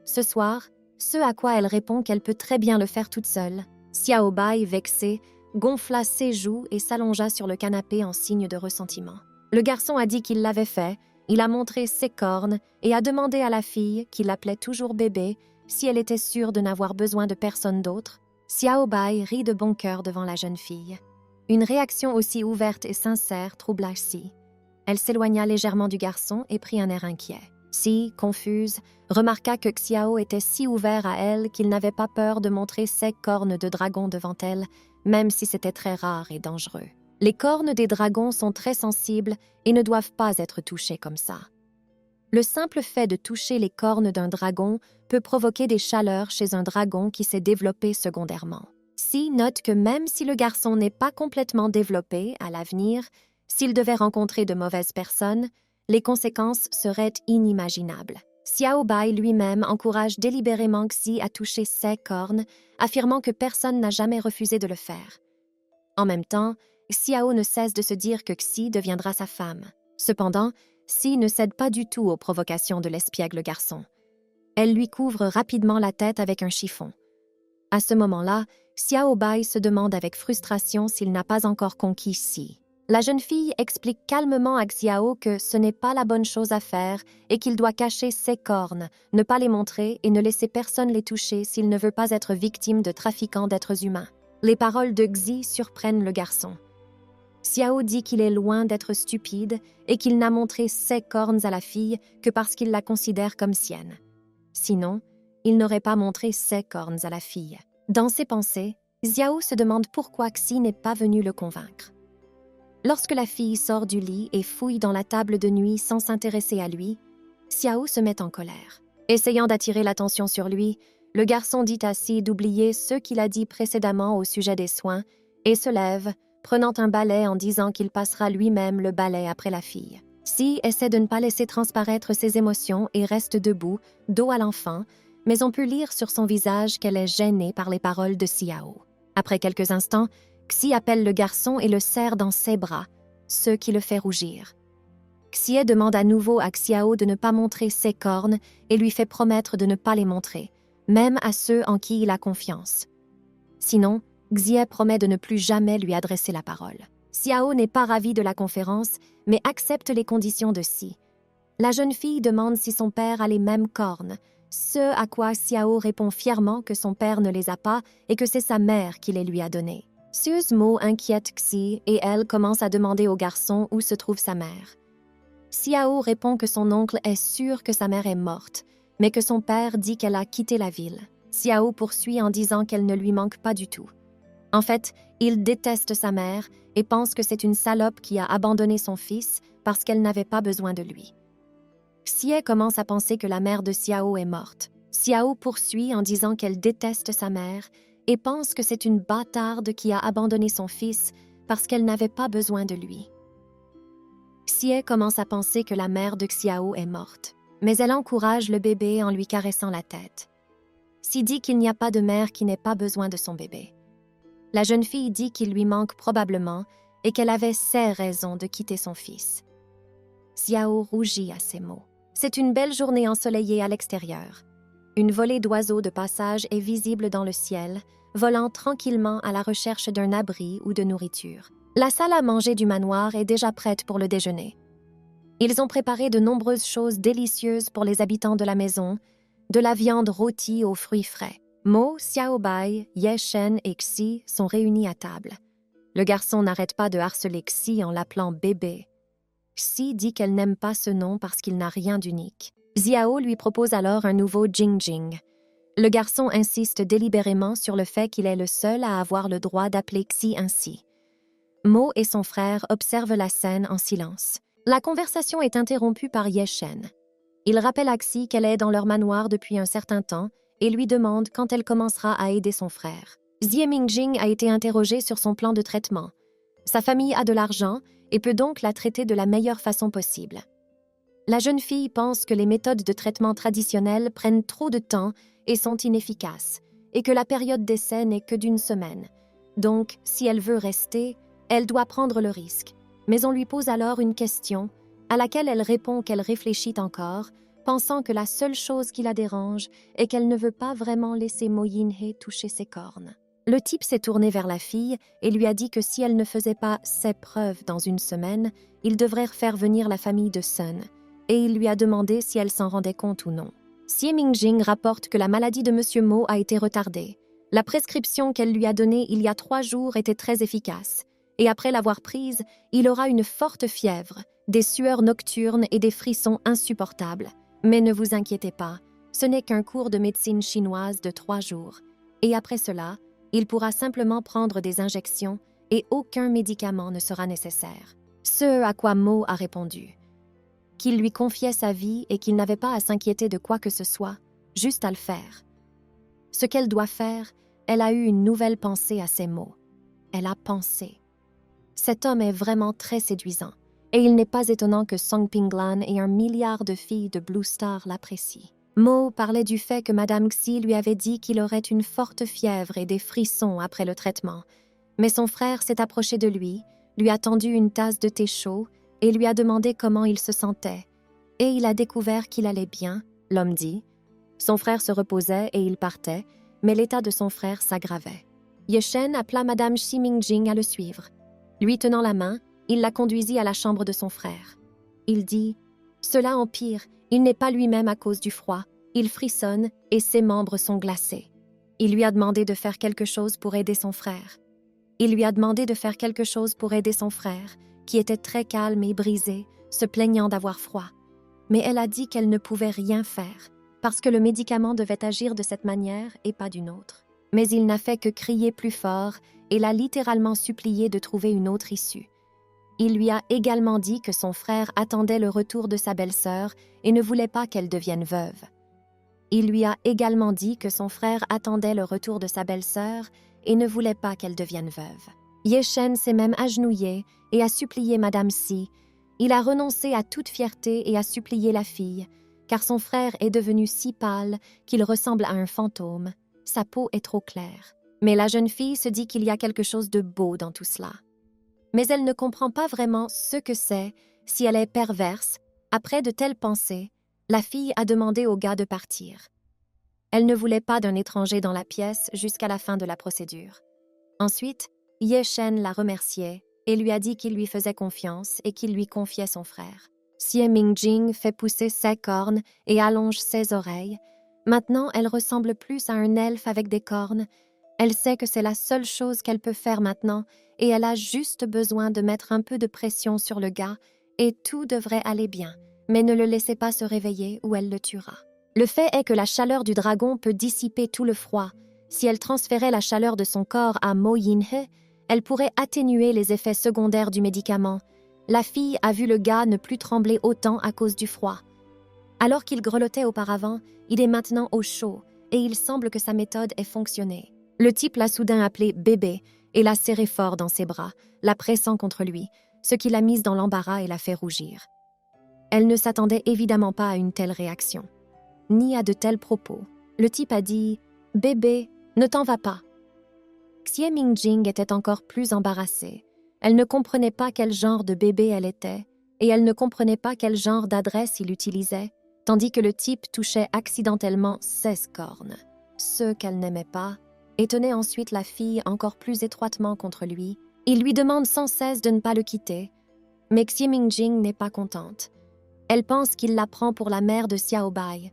Ce soir, ce à quoi elle répond qu'elle peut très bien le faire toute seule. Xiao Bai, vexé, gonfla ses joues et s'allongea sur le canapé en signe de ressentiment. Le garçon a dit qu'il l'avait fait, il a montré ses cornes et a demandé à la fille, qui l'appelait toujours bébé, si elle était sûre de n'avoir besoin de personne d'autre. Xiao Bai rit de bon cœur devant la jeune fille. Une réaction aussi ouverte et sincère troubla Xi. Elle s'éloigna légèrement du garçon et prit un air inquiet. Xi, confuse, remarqua que Xiao était si ouvert à elle qu'il n'avait pas peur de montrer ses cornes de dragon devant elle, même si c'était très rare et dangereux. Les cornes des dragons sont très sensibles et ne doivent pas être touchées comme ça. Le simple fait de toucher les cornes d'un dragon peut provoquer des chaleurs chez un dragon qui s'est développé secondairement. Xi note que même si le garçon n'est pas complètement développé à l'avenir, s'il devait rencontrer de mauvaises personnes, les conséquences seraient inimaginables. Xiao Bai lui-même encourage délibérément Xi à toucher ses cornes, affirmant que personne n'a jamais refusé de le faire. En même temps, Xiao ne cesse de se dire que Xi deviendra sa femme. Cependant, Xi ne cède pas du tout aux provocations de l'espiègle garçon. Elle lui couvre rapidement la tête avec un chiffon. À ce moment-là, Xiao Bai se demande avec frustration s'il n'a pas encore conquis Xi. La jeune fille explique calmement à Xiao que ce n'est pas la bonne chose à faire et qu'il doit cacher ses cornes, ne pas les montrer et ne laisser personne les toucher s'il ne veut pas être victime de trafiquants d'êtres humains. Les paroles de Xi surprennent le garçon. Xiao dit qu'il est loin d'être stupide et qu'il n'a montré ses cornes à la fille que parce qu'il la considère comme sienne. Sinon, il n'aurait pas montré ses cornes à la fille. Dans ses pensées, Xiao se demande pourquoi Xi n'est pas venu le convaincre. Lorsque la fille sort du lit et fouille dans la table de nuit sans s'intéresser à lui, Xiao se met en colère. Essayant d'attirer l'attention sur lui, le garçon dit à Xi d'oublier ce qu'il a dit précédemment au sujet des soins et se lève, prenant un balai en disant qu'il passera lui-même le balai après la fille. Xi essaie de ne pas laisser transparaître ses émotions et reste debout, dos à l'enfant, mais on peut lire sur son visage qu'elle est gênée par les paroles de Xiao. Après quelques instants, Xi appelle le garçon et le serre dans ses bras, ce qui le fait rougir. Xie demande à nouveau à Xiao de ne pas montrer ses cornes et lui fait promettre de ne pas les montrer, même à ceux en qui il a confiance. Sinon, Xie promet de ne plus jamais lui adresser la parole. Xiao n'est pas ravi de la conférence, mais accepte les conditions de Xi. La jeune fille demande si son père a les mêmes cornes, ce à quoi Xiao répond fièrement que son père ne les a pas et que c'est sa mère qui les lui a donnés. Suze Mo inquiète Xi et elle commence à demander au garçon où se trouve sa mère. Xiao répond que son oncle est sûr que sa mère est morte, mais que son père dit qu'elle a quitté la ville. Xiao poursuit en disant qu'elle ne lui manque pas du tout. En fait, il déteste sa mère et pense que c'est une salope qui a abandonné son fils parce qu'elle n'avait pas besoin de lui. Xie commence à penser que la mère de Xiao est morte. Xiao poursuit en disant qu'elle déteste sa mère et pense que c'est une bâtarde qui a abandonné son fils parce qu'elle n'avait pas besoin de lui. Xie commence à penser que la mère de Xiao est morte, mais elle encourage le bébé en lui caressant la tête. Xi dit qu'il n'y a pas de mère qui n'ait pas besoin de son bébé. La jeune fille dit qu'il lui manque probablement et qu'elle avait ses raisons de quitter son fils. Xiao rougit à ces mots. C'est une belle journée ensoleillée à l'extérieur. Une volée d'oiseaux de passage est visible dans le ciel, volant tranquillement à la recherche d'un abri ou de nourriture. La salle à manger du manoir est déjà prête pour le déjeuner. Ils ont préparé de nombreuses choses délicieuses pour les habitants de la maison, de la viande rôtie aux fruits frais. Mo, Xiao Bai, Ye Shen et Xi sont réunis à table. Le garçon n'arrête pas de harceler Xi en l'appelant bébé. Xi dit qu'elle n'aime pas ce nom parce qu'il n'a rien d'unique. Xiao lui propose alors un nouveau Jingjing. Le garçon insiste délibérément sur le fait qu'il est le seul à avoir le droit d'appeler Xi ainsi. Mo et son frère observent la scène en silence. La conversation est interrompue par Ye Shen. Il rappelle à Xi qu'elle est dans leur manoir depuis un certain temps et lui demande quand elle commencera à aider son frère. Xie Mingjing a été interrogée sur son plan de traitement. Sa famille a de l'argent et peut donc la traiter de la meilleure façon possible. La jeune fille pense que les méthodes de traitement traditionnelles prennent trop de temps et sont inefficaces, et que la période d'essai n'est que d'1 semaine. Donc, si elle veut rester, elle doit prendre le risque. Mais on lui pose alors une question, à laquelle elle répond qu'elle réfléchit encore, pensant que la seule chose qui la dérange est qu'elle ne veut pas vraiment laisser Mo Yinhe toucher ses cornes. Le type s'est tourné vers la fille et lui a dit que si elle ne faisait pas ses preuves dans 1 semaine, il devrait faire venir la famille de Sun, et il lui a demandé si elle s'en rendait compte ou non. Xie Mingjing rapporte que la maladie de M. Mo a été retardée. La prescription qu'elle lui a donnée il y a 3 jours était très efficace, et après l'avoir prise, il aura une forte fièvre, des sueurs nocturnes et des frissons insupportables. Mais ne vous inquiétez pas, ce n'est qu'un cours de médecine chinoise de 3 jours, et après cela, il pourra simplement prendre des injections et aucun médicament ne sera nécessaire. Ce à quoi Mo a répondu qu'il lui confiait sa vie et qu'il n'avait pas à s'inquiéter de quoi que ce soit, juste à le faire. Ce qu'elle doit faire, elle a eu une nouvelle pensée à ces mots. Elle a pensé. Cet homme est vraiment très séduisant, et il n'est pas étonnant que Song Pinglan et 1 milliard de filles de Blue Star l'apprécient. Mo parlait du fait que Madame Xi lui avait dit qu'il aurait une forte fièvre et des frissons après le traitement, mais son frère s'est approché de lui a tendu une tasse de thé chaud et lui a demandé comment il se sentait. Et il a découvert qu'il allait bien, l'homme dit. Son frère se reposait et il partait, mais l'état de son frère s'aggravait. Ye Shen appela Madame Xi Mingjing à le suivre. Lui tenant la main, il la conduisit à la chambre de son frère. Il dit « Cela empire, il n'est pas lui-même à cause du froid, il frissonne et ses membres sont glacés. » Il lui a demandé de faire quelque chose pour aider son frère. Qui était très calme et brisée, se plaignant d'avoir froid. Mais elle a dit qu'elle ne pouvait rien faire, parce que le médicament devait agir de cette manière et pas d'une autre. Mais il n'a fait que crier plus fort et l'a littéralement supplié de trouver une autre issue. Il lui a également dit que son frère attendait le retour de sa belle-sœur et ne voulait pas qu'elle devienne veuve. Ye Shen s'est même agenouillé et a supplié Madame Xi. Il a renoncé à toute fierté et a supplié la fille, car son frère est devenu si pâle qu'il ressemble à un fantôme. Sa peau est trop claire. Mais la jeune fille se dit qu'il y a quelque chose de beau dans tout cela. Mais elle ne comprend pas vraiment ce que c'est, si elle est perverse. Après de telles pensées, la fille a demandé au gars de partir. Elle ne voulait pas d'un étranger dans la pièce jusqu'à la fin de la procédure. Ensuite, Ye Shen l'a remercié et lui a dit qu'il lui faisait confiance et qu'il lui confiait son frère. Xie Mingjing fait pousser ses cornes et allonge ses oreilles. Maintenant, elle ressemble plus à un elfe avec des cornes. Elle sait que c'est la seule chose qu'elle peut faire maintenant et elle a juste besoin de mettre un peu de pression sur le gars et tout devrait aller bien. Mais ne le laissez pas se réveiller ou elle le tuera. Le fait est que la chaleur du dragon peut dissiper tout le froid. Si elle transférait la chaleur de son corps à Mo Yinhe, elle pourrait atténuer les effets secondaires du médicament. La fille a vu le gars ne plus trembler autant à cause du froid. Alors qu'il grelottait auparavant, il est maintenant au chaud et il semble que sa méthode ait fonctionné. Le type l'a soudain appelé bébé et l'a serré fort dans ses bras, la pressant contre lui, ce qui l'a mise dans l'embarras et l'a fait rougir. Elle ne s'attendait évidemment pas à une telle réaction, ni à de tels propos. Le type a dit « Bébé, ne t'en va pas ». Xie Mingjing était encore plus embarrassée. Elle ne comprenait pas quel genre de bébé elle était, et elle ne comprenait pas quel genre d'adresse il utilisait, tandis que le type touchait accidentellement 16 cornes, ce qu'elle n'aimait pas, et tenait ensuite la fille encore plus étroitement contre lui. Il lui demande sans cesse de ne pas le quitter, mais Xie Mingjing n'est pas contente. Elle pense qu'il la prend pour la mère de Xiao Bai,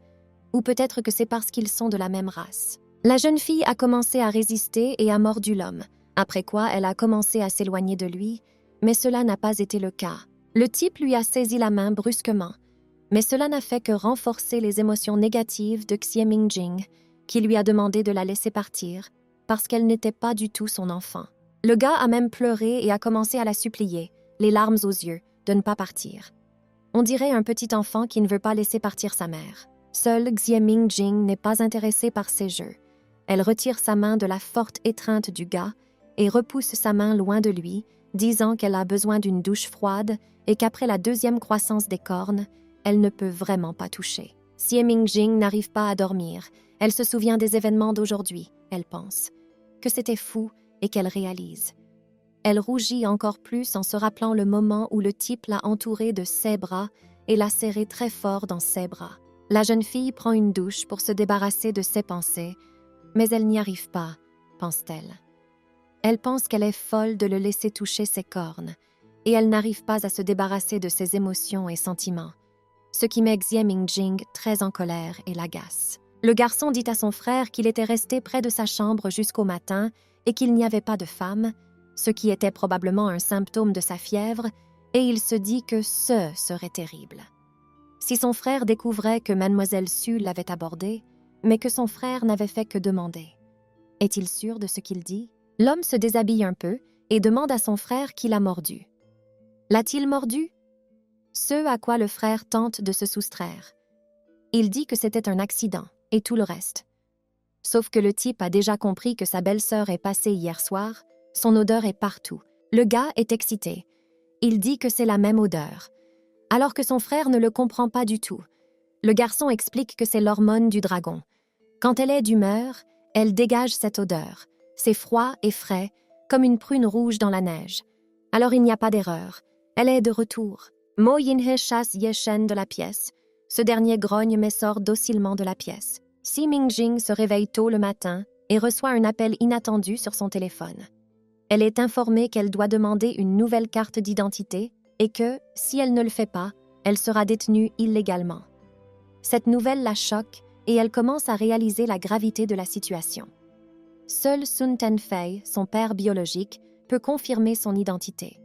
ou peut-être que c'est parce qu'ils sont de la même race. La jeune fille a commencé à résister et a mordu l'homme, après quoi elle a commencé à s'éloigner de lui, mais cela n'a pas été le cas. Le type lui a saisi la main brusquement, mais cela n'a fait que renforcer les émotions négatives de Xie Mingjing, qui lui a demandé de la laisser partir, parce qu'elle n'était pas du tout son enfant. Le gars a même pleuré et a commencé à la supplier, les larmes aux yeux, de ne pas partir. On dirait un petit enfant qui ne veut pas laisser partir sa mère. Seule Xie Mingjing n'est pas intéressée par ces jeux. Elle retire sa main de la forte étreinte du gars et repousse sa main loin de lui, disant qu'elle a besoin d'une douche froide et qu'après la deuxième croissance des cornes, elle ne peut vraiment pas toucher. Xie Mingjing n'arrive pas à dormir. Elle se souvient des événements d'aujourd'hui, elle pense, que c'était fou et qu'elle réalise. Elle rougit encore plus en se rappelant le moment où le type l'a entourée de ses bras et l'a serrée très fort dans ses bras. La jeune fille prend une douche pour se débarrasser de ses pensées, mais elle n'y arrive pas, pense-t-elle. Elle pense qu'elle est folle de le laisser toucher ses cornes, et elle n'arrive pas à se débarrasser de ses émotions et sentiments, ce qui met Xie Mingjing très en colère et l'agace. Le garçon dit à son frère qu'il était resté près de sa chambre jusqu'au matin et qu'il n'y avait pas de femme, ce qui était probablement un symptôme de sa fièvre, et il se dit que ce serait terrible. Si son frère découvrait que Mademoiselle Su l'avait abordé, mais que son frère n'avait fait que demander. Est-il sûr de ce qu'il dit? L'homme se déshabille un peu et demande à son frère qui l'a mordu. L'a-t-il mordu? Ce à quoi le frère tente de se soustraire. Il dit que c'était un accident et tout le reste. Sauf que le type a déjà compris que sa belle-sœur est passée hier soir, son odeur est partout. Le gars est excité. Il dit que c'est la même odeur, alors que son frère ne le comprend pas du tout. Le garçon explique que c'est l'hormone du dragon. Quand elle est d'humeur, elle dégage cette odeur. C'est froid et frais, comme une prune rouge dans la neige. Alors il n'y a pas d'erreur. Elle est de retour. Mo Yinhe chasse Yeshen de la pièce. Ce dernier grogne mais sort docilement de la pièce. Xie Mingjing se réveille tôt le matin et reçoit un appel inattendu sur son téléphone. Elle est informée qu'elle doit demander une nouvelle carte d'identité et que, si elle ne le fait pas, elle sera détenue illégalement. Cette nouvelle la choque et elle commence à réaliser la gravité de la situation. Seul Sun Tenfei, son père biologique, peut confirmer son identité.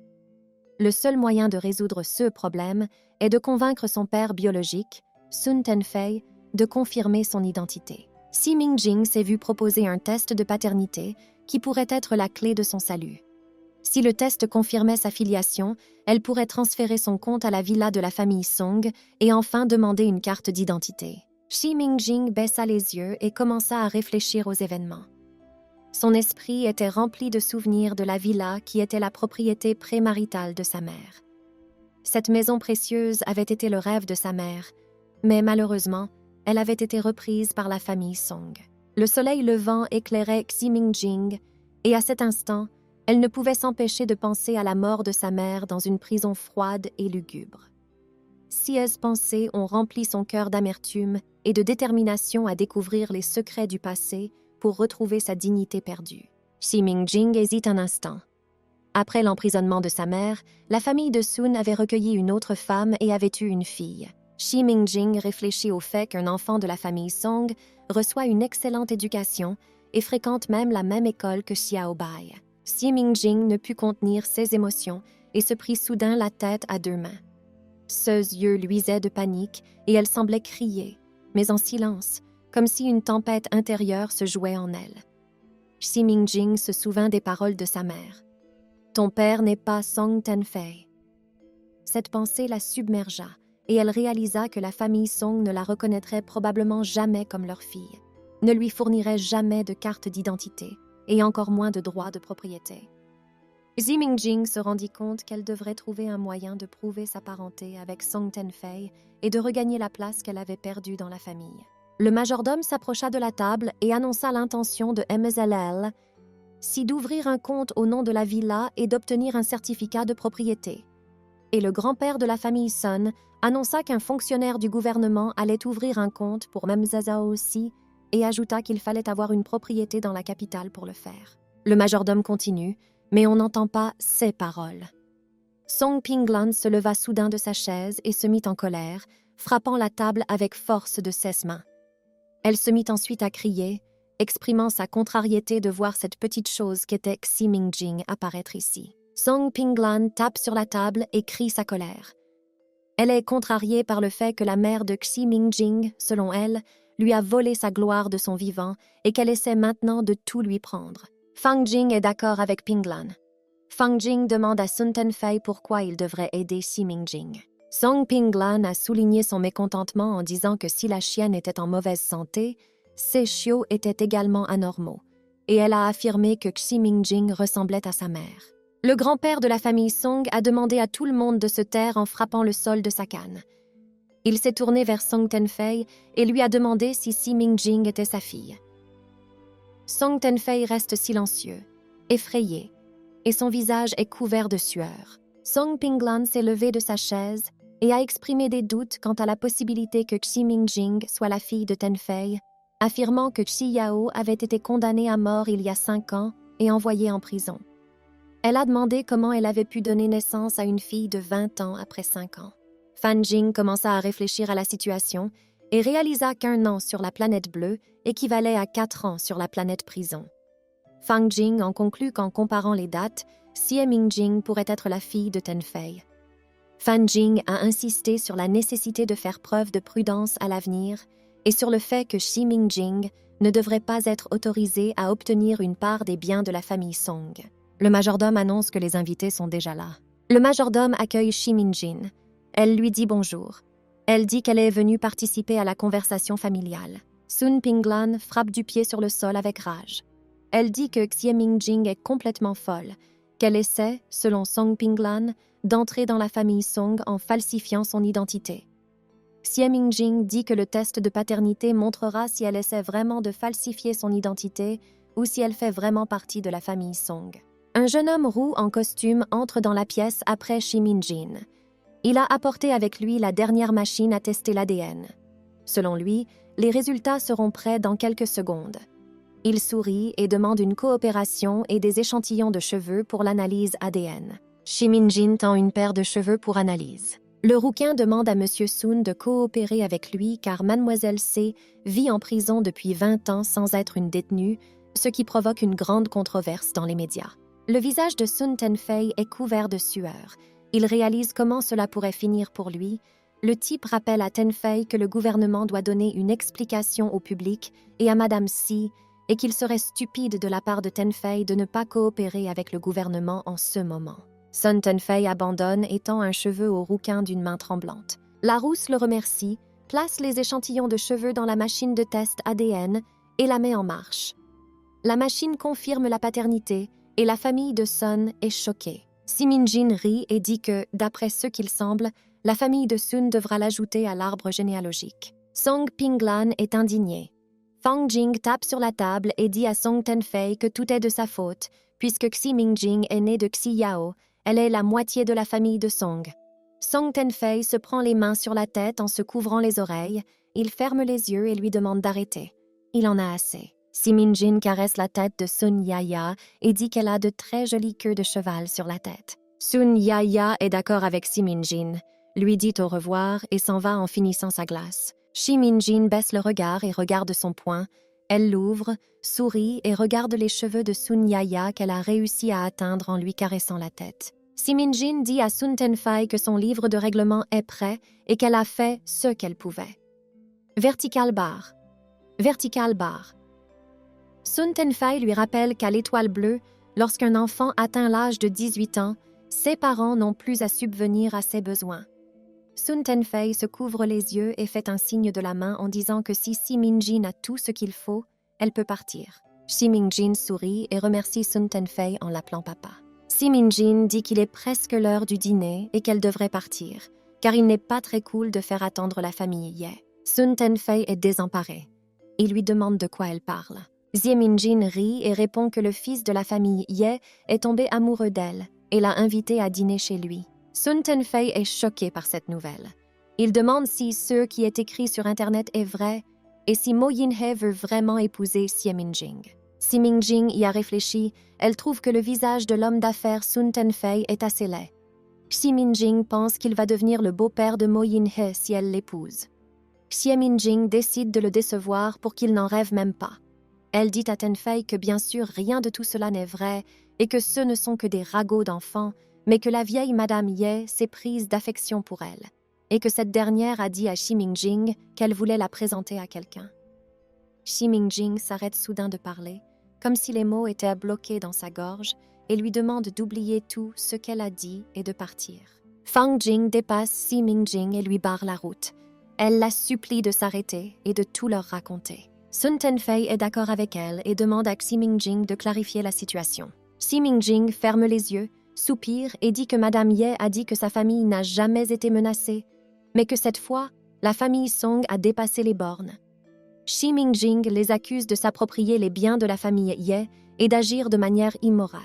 Le seul moyen de résoudre ce problème est de convaincre son père biologique, Sun Tenfei, de confirmer son identité. Xie Mingjing s'est vu proposer un test de paternité qui pourrait être la clé de son salut. Si le test confirmait sa filiation, elle pourrait transférer son compte à la villa de la famille Song et enfin demander une carte d'identité. Xie Mingjing baissa les yeux et commença à réfléchir aux événements. Son esprit était rempli de souvenirs de la villa qui était la propriété prémaritale de sa mère. Cette maison précieuse avait été le rêve de sa mère, mais malheureusement, elle avait été reprise par la famille Song. Le soleil levant éclairait Xie Mingjing, et à cet instant, elle ne pouvait s'empêcher de penser à la mort de sa mère dans une prison froide et lugubre. Ces pensées ont rempli son cœur d'amertume et de détermination à découvrir les secrets du passé pour retrouver sa dignité perdue. Xie Mingjing hésite un instant. Après l'emprisonnement de sa mère, la famille de Sun avait recueilli une autre femme et avait eu une fille. Xie Mingjing réfléchit au fait qu'un enfant de la famille Song reçoit une excellente éducation et fréquente même la même école que Xiao Bai. Xie Mingjing ne put contenir ses émotions et se prit soudain la tête à deux mains. Ses yeux luisaient de panique et elle semblait crier, mais en silence, comme si une tempête intérieure se jouait en elle. Xie Mingjing se souvint des paroles de sa mère. « Ton père n'est pas Song Tenfei ». Cette pensée la submergea et elle réalisa que la famille Song ne la reconnaîtrait probablement jamais comme leur fille, ne lui fournirait jamais de carte d'identité et encore moins de droit de propriété. Xie Mingjing se rendit compte qu'elle devrait trouver un moyen de prouver sa parenté avec Song Tenfei et de regagner la place qu'elle avait perdue dans la famille. Le majordome s'approcha de la table et annonça l'intention de MZLL si d'ouvrir un compte au nom de la villa et d'obtenir un certificat de propriété. Et le grand-père de la famille Sun annonça qu'un fonctionnaire du gouvernement allait ouvrir un compte pour Memzazao aussi et ajouta qu'il fallait avoir une propriété dans la capitale pour le faire. Le majordome continue, mais on n'entend pas ses paroles. Song Pinglan se leva soudain de sa chaise et se mit en colère, frappant la table avec force de ses mains. Elle se mit ensuite à crier, exprimant sa contrariété de voir cette petite chose qu'était Xie Mingjing apparaître ici. Song Pinglan tape sur la table et crie sa colère. Elle est contrariée par le fait que la mère de Xie Mingjing, selon elle, lui a volé sa gloire de son vivant et qu'elle essaie maintenant de tout lui prendre. Fang Jing est d'accord avec Pinglan. Fang Jing demande à Sun Tenfei pourquoi il devrait aider Xie Mingjing. Song Pinglan a souligné son mécontentement en disant que si la chienne était en mauvaise santé, ses chiots étaient également anormaux, et elle a affirmé que Xi Mingjing ressemblait à sa mère. Le grand-père de la famille Song a demandé à tout le monde de se taire en frappant le sol de sa canne. Il s'est tourné vers Song Tenfei et lui a demandé si Xi Mingjing était sa fille. Song Tenfei reste silencieux, effrayé, et son visage est couvert de sueur. Song Pinglan s'est levé de sa chaise et a exprimé des doutes quant à la possibilité que Xi Mingjing soit la fille de Tenfei, affirmant que Xi Yao avait été condamnée à mort il y a 5 ans et envoyée en prison. Elle a demandé comment elle avait pu donner naissance à une fille de 20 ans après 5 ans. Fan Jing commença à réfléchir à la situation et réalisa qu'1 an sur la planète bleue équivalait à 4 ans sur la planète prison. Fang Jing en conclut qu'en comparant les dates, Xie Mingjing pourrait être la fille de Tenfei. Fan Jing a insisté sur la nécessité de faire preuve de prudence à l'avenir et sur le fait que Xi Mingjing ne devrait pas être autorisé à obtenir une part des biens de la famille Song. Le majordome annonce que les invités sont déjà là. Le majordome accueille Xi Mingjing. Elle lui dit bonjour. Elle dit qu'elle est venue participer à la conversation familiale. Sun Pinglan frappe du pied sur le sol avec rage. Elle dit que Xie Mingjing est complètement folle, qu'elle essaie, selon Song Pinglan, d'entrer dans la famille Song en falsifiant son identité. Xie Mingjing dit que le test de paternité montrera si elle essaie vraiment de falsifier son identité ou si elle fait vraiment partie de la famille Song. Un jeune homme roux en costume entre dans la pièce après Xi Mingjing. Il a apporté avec lui la dernière machine à tester l'ADN. Selon lui, les résultats seront prêts dans quelques secondes. Il sourit et demande une coopération et des échantillons de cheveux pour l'analyse ADN. Xi Mingjing tend une paire de cheveux pour analyse. Le rouquin demande à M. Sun de coopérer avec lui car Mademoiselle C vit en prison depuis 20 ans sans être une détenue, ce qui provoque une grande controverse dans les médias. Le visage de Sun Tenfei est couvert de sueur. Il réalise comment cela pourrait finir pour lui. Le type rappelle à Tenfei que le gouvernement doit donner une explication au public et à Madame Si, et qu'il serait stupide de la part de Tenfei de ne pas coopérer avec le gouvernement en ce moment. Sun Tenfei abandonne et tend un cheveu au rouquin d'une main tremblante. La rousse le remercie, place les échantillons de cheveux dans la machine de test ADN et la met en marche. La machine confirme la paternité et la famille de Sun est choquée. Xi Mingjing rit et dit que, d'après ce qu'il semble, la famille de Sun devra l'ajouter à l'arbre généalogique. Song Pinglan est indigné. Fang Jing tape sur la table et dit à Song Tenfei que tout est de sa faute, puisque Xi Mingjing est née de Xi Yao, elle est la moitié de la famille de Song. Song Tenfei se prend les mains sur la tête en se couvrant les oreilles, il ferme les yeux et lui demande d'arrêter. Il en a assez. Xi Mingjing caresse la tête de Sun Yaya et dit qu'elle a de très jolies queues de cheval sur la tête. Sun Yaya est d'accord avec Xi Mingjing, lui dit au revoir et s'en va en finissant sa glace. Xi Mingjing baisse le regard et regarde son poing. Elle l'ouvre, sourit et regarde les cheveux de Sun Yaya qu'elle a réussi à atteindre en lui caressant la tête. Xi Mingjing dit à Sun Tenfei que son livre de règlement est prêt et qu'elle a fait ce qu'elle pouvait. Vertical bar. Vertical bar. Sun Tenfei lui rappelle qu'à l'Étoile Bleue, lorsqu'un enfant atteint l'âge de 18 ans, ses parents n'ont plus à subvenir à ses besoins. Sun Tenfei se couvre les yeux et fait un signe de la main en disant que si Xi Mingjing a tout ce qu'il faut, elle peut partir. Xi Mingjing sourit et remercie Sun Tenfei en l'appelant papa. Xi Mingjing dit qu'il est presque l'heure du dîner et qu'elle devrait partir, car il n'est pas très cool de faire attendre la famille Ye. Sun Tenfei est désemparé. Il lui demande de quoi elle parle. Xi Mingjing rit et répond que le fils de la famille Ye est tombé amoureux d'elle et l'a invitée à dîner chez lui. Sun Tenfei est choqué par cette nouvelle. Il demande si ce qui est écrit sur Internet est vrai et si Mo Yinhe veut vraiment épouser Xie Mingjing. Si Mingjing y a réfléchi, elle trouve que le visage de l'homme d'affaires Sun Tenfei est assez laid. Xi Mingjing pense qu'il va devenir le beau-père de Mo Yinhe si elle l'épouse. Xie Mingjing décide de le décevoir pour qu'il n'en rêve même pas. Elle dit à Tenfei que bien sûr rien de tout cela n'est vrai et que ce ne sont que des ragots d'enfants, mais que la vieille Madame Ye s'est prise d'affection pour elle, et que cette dernière a dit à Xi Mingjing qu'elle voulait la présenter à quelqu'un. Xi Mingjing s'arrête soudain de parler, comme si les mots étaient bloqués dans sa gorge, et lui demande d'oublier tout ce qu'elle a dit et de partir. Fang Jing dépasse Si Mingjing et lui barre la route. Elle la supplie de s'arrêter et de tout leur raconter. Sun Tenfei est d'accord avec elle et demande à Xi Mingjing de clarifier la situation. Xi Mingjing ferme les yeux, soupire et dit que Madame Ye a dit que sa famille n'a jamais été menacée, mais que cette fois, la famille Song a dépassé les bornes. Xi Mingjing les accuse de s'approprier les biens de la famille Ye et d'agir de manière immorale.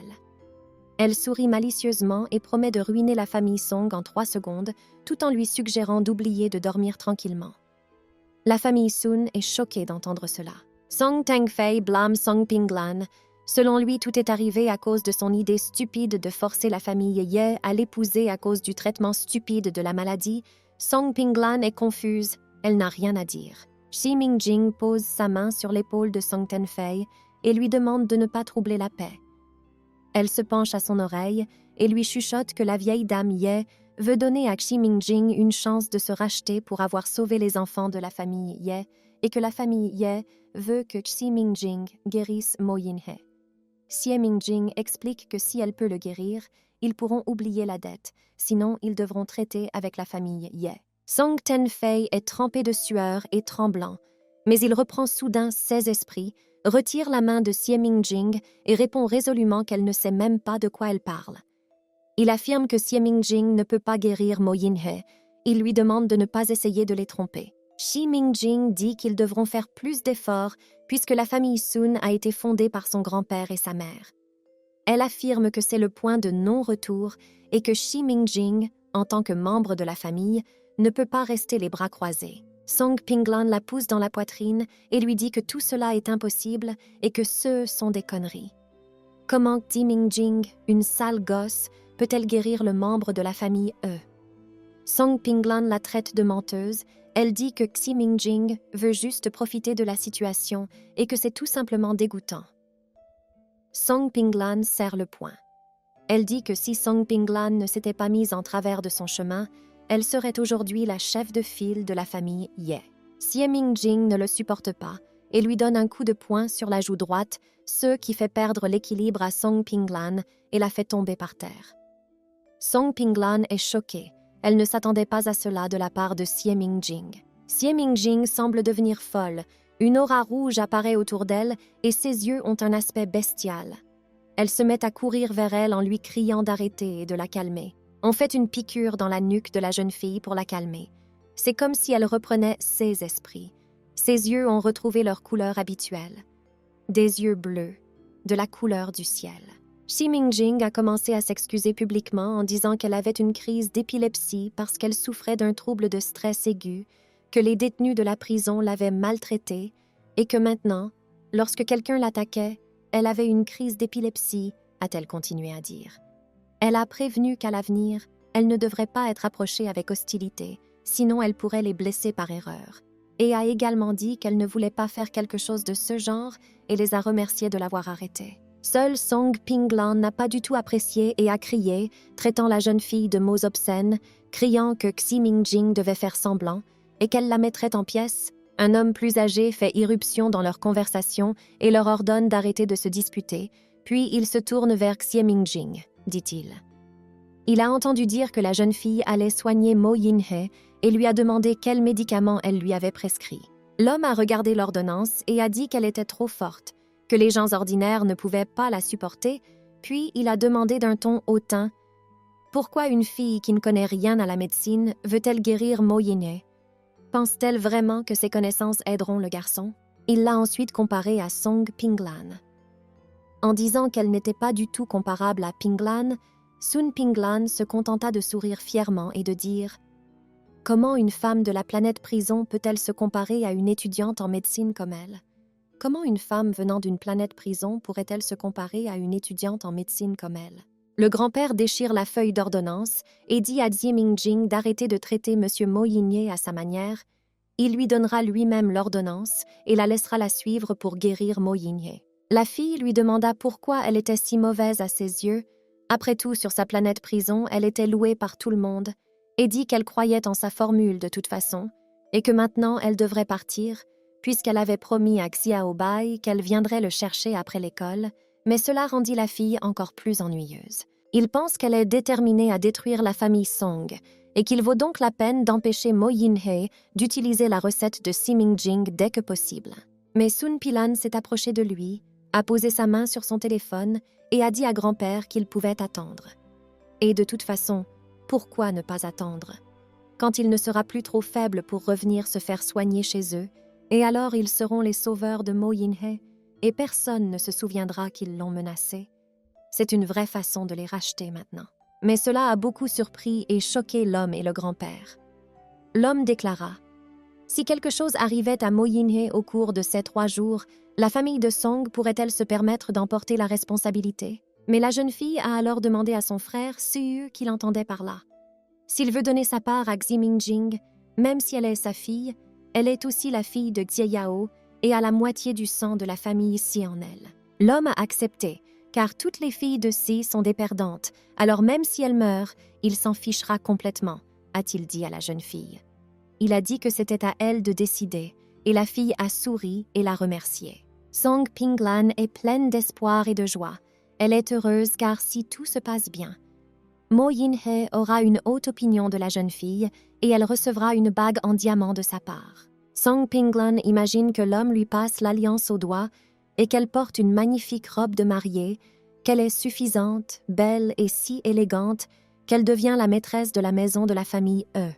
Elle sourit malicieusement et promet de ruiner la famille Song en 3 secondes, tout en lui suggérant d'oublier de dormir tranquillement. La famille Sun est choquée d'entendre cela. Song Tengfei blâme Song Pinglan. Selon lui, tout est arrivé à cause de son idée stupide de forcer la famille Ye à l'épouser à cause du traitement stupide de la maladie. Song Pinglan est confuse, elle n'a rien à dire. Xi Mingjing pose sa main sur l'épaule de Song Tenfei et lui demande de ne pas troubler la paix. Elle se penche à son oreille et lui chuchote que la vieille dame Ye veut donner à Xi Mingjing une chance de se racheter pour avoir sauvé les enfants de la famille Ye et que la famille Ye veut que Xi Mingjing guérisse Mo Yinhe. Xi Mingjing explique que si elle peut le guérir, ils pourront oublier la dette, sinon ils devront traiter avec la famille Ye. Song Tenfei est trempé de sueur et tremblant, mais il reprend soudain ses esprits, retire la main de Xi Mingjing et répond résolument qu'elle ne sait même pas de quoi elle parle. Il affirme que Xi Mingjing ne peut pas guérir Mo Yinhe. Il lui demande de ne pas essayer de les tromper. Xi Mingjing dit qu'ils devront faire plus d'efforts puisque la famille Sun a été fondée par son grand-père et sa mère. Elle affirme que c'est le point de non-retour et que Xi Mingjing, en tant que membre de la famille, ne peut pas rester les bras croisés. Song Pinglan la pousse dans la poitrine et lui dit que tout cela est impossible et que ce sont des conneries. Comment Xi Mingjing, une sale gosse, peut-elle guérir le membre de la famille E? Song Pinglan la traite de menteuse. Elle dit que Xi Mingjing veut juste profiter de la situation et que c'est tout simplement dégoûtant. Song Pinglan serre le poing. Elle dit que si Song Pinglan ne s'était pas mise en travers de son chemin, elle serait aujourd'hui la chef de file de la famille Ye. Xi Mingjing ne le supporte pas et lui donne un coup de poing sur la joue droite, ce qui fait perdre l'équilibre à Song Pinglan et la fait tomber par terre. Song Pinglan est choquée. Elle ne s'attendait pas à cela de la part de Xi Mingjing. Xi Mingjing semble devenir folle. Une aura rouge apparaît autour d'elle et ses yeux ont un aspect bestial. Elle se met à courir vers elle en lui criant d'arrêter et de la calmer. On fait une piqûre dans la nuque de la jeune fille pour la calmer. C'est comme si elle reprenait ses esprits. Ses yeux ont retrouvé leur couleur habituelle. Des yeux bleus, de la couleur du ciel. Xi Mingjing a commencé à s'excuser publiquement en disant qu'elle avait une crise d'épilepsie parce qu'elle souffrait d'un trouble de stress aigu, que les détenus de la prison l'avaient maltraitée et que maintenant, lorsque quelqu'un l'attaquait, elle avait une crise d'épilepsie, a-t-elle continué à dire. Elle a prévenu qu'à l'avenir, elle ne devrait pas être approchée avec hostilité, sinon elle pourrait les blesser par erreur, et a également dit qu'elle ne voulait pas faire quelque chose de ce genre et les a remerciés de l'avoir arrêtée. Seul Song Pinglan n'a pas du tout apprécié et a crié, traitant la jeune fille de mots obscènes, criant que Xi Mingjing devait faire semblant et qu'elle la mettrait en pièces. Un homme plus âgé fait irruption dans leur conversation et leur ordonne d'arrêter de se disputer, puis il se tourne vers Xi Mingjing, dit-il. Il a entendu dire que la jeune fille allait soigner Mo Yinhe et lui a demandé quel médicament elle lui avait prescrit. L'homme a regardé l'ordonnance et a dit qu'elle était trop forte, que les gens ordinaires ne pouvaient pas la supporter, puis il a demandé d'un ton hautain « Pourquoi une fille qui ne connaît rien à la médecine veut-elle guérir Mo Yinhe? Pense-t-elle vraiment que ses connaissances aideront le garçon ?» Il l'a ensuite comparée à Song Pinglan. En disant qu'elle n'était pas du tout comparable à Pinglan, Sun Pinglan se contenta de sourire fièrement et de dire « Comment une femme de la planète prison peut-elle se comparer à une étudiante en médecine comme elle? Comment une femme venant d'une planète prison pourrait-elle se comparer à une étudiante en médecine comme elle? » Le grand-père déchire la feuille d'ordonnance et dit à Xi Mingjing d'arrêter de traiter M. Mo Yinhe à sa manière. Il lui donnera lui-même l'ordonnance et la laissera la suivre pour guérir Mo Yinhe. La fille lui demanda pourquoi elle était si mauvaise à ses yeux. Après tout, sur sa planète prison, elle était louée par tout le monde et dit qu'elle croyait en sa formule de toute façon et que maintenant elle devrait partir puisqu'elle avait promis à Xiao Bai qu'elle viendrait le chercher après l'école, mais cela rendit la fille encore plus ennuyeuse. Il pense qu'elle est déterminée à détruire la famille Song et qu'il vaut donc la peine d'empêcher Mo Yin-hye d'utiliser la recette de Siming-jing dès que possible. Mais Sun Pilan s'est approché de lui, a posé sa main sur son téléphone et a dit à grand-père qu'il pouvait attendre. Et de toute façon, pourquoi ne pas attendre? Quand il ne sera plus trop faible pour revenir se faire soigner chez eux, et alors ils seront les sauveurs de Mo Yin-hye, et personne ne se souviendra qu'ils l'ont menacé. C'est une vraie façon de les racheter maintenant. Mais cela a beaucoup surpris et choqué l'homme et le grand-père. L'homme déclara « Si quelque chose arrivait à Mo Yin-hye au cours de ces 3 jours, la famille de Song pourrait-elle se permettre d'emporter la responsabilité ?» Mais la jeune fille a alors demandé à son frère Suyu qu'il entendait par là. S'il veut donner sa part à Ximing-jing, même si elle est sa fille, elle est aussi la fille de Xie Yao et a la moitié du sang de la famille Si en elle. L'homme a accepté, car toutes les filles de Si sont des perdantes, alors même si elle meurt, il s'en fichera complètement, a-t-il dit à la jeune fille. Il a dit que c'était à elle de décider, et la fille a souri et l'a remercié. Song Pinglan est pleine d'espoir et de joie. Elle est heureuse car si tout se passe bien, Mo Yin-hye aura une haute opinion de la jeune fille et elle recevra une bague en diamant de sa part. Song Pinglan imagine que l'homme lui passe l'alliance au doigt et qu'elle porte une magnifique robe de mariée, qu'elle est suffisante, belle et si élégante qu'elle devient la maîtresse de la maison de la famille E.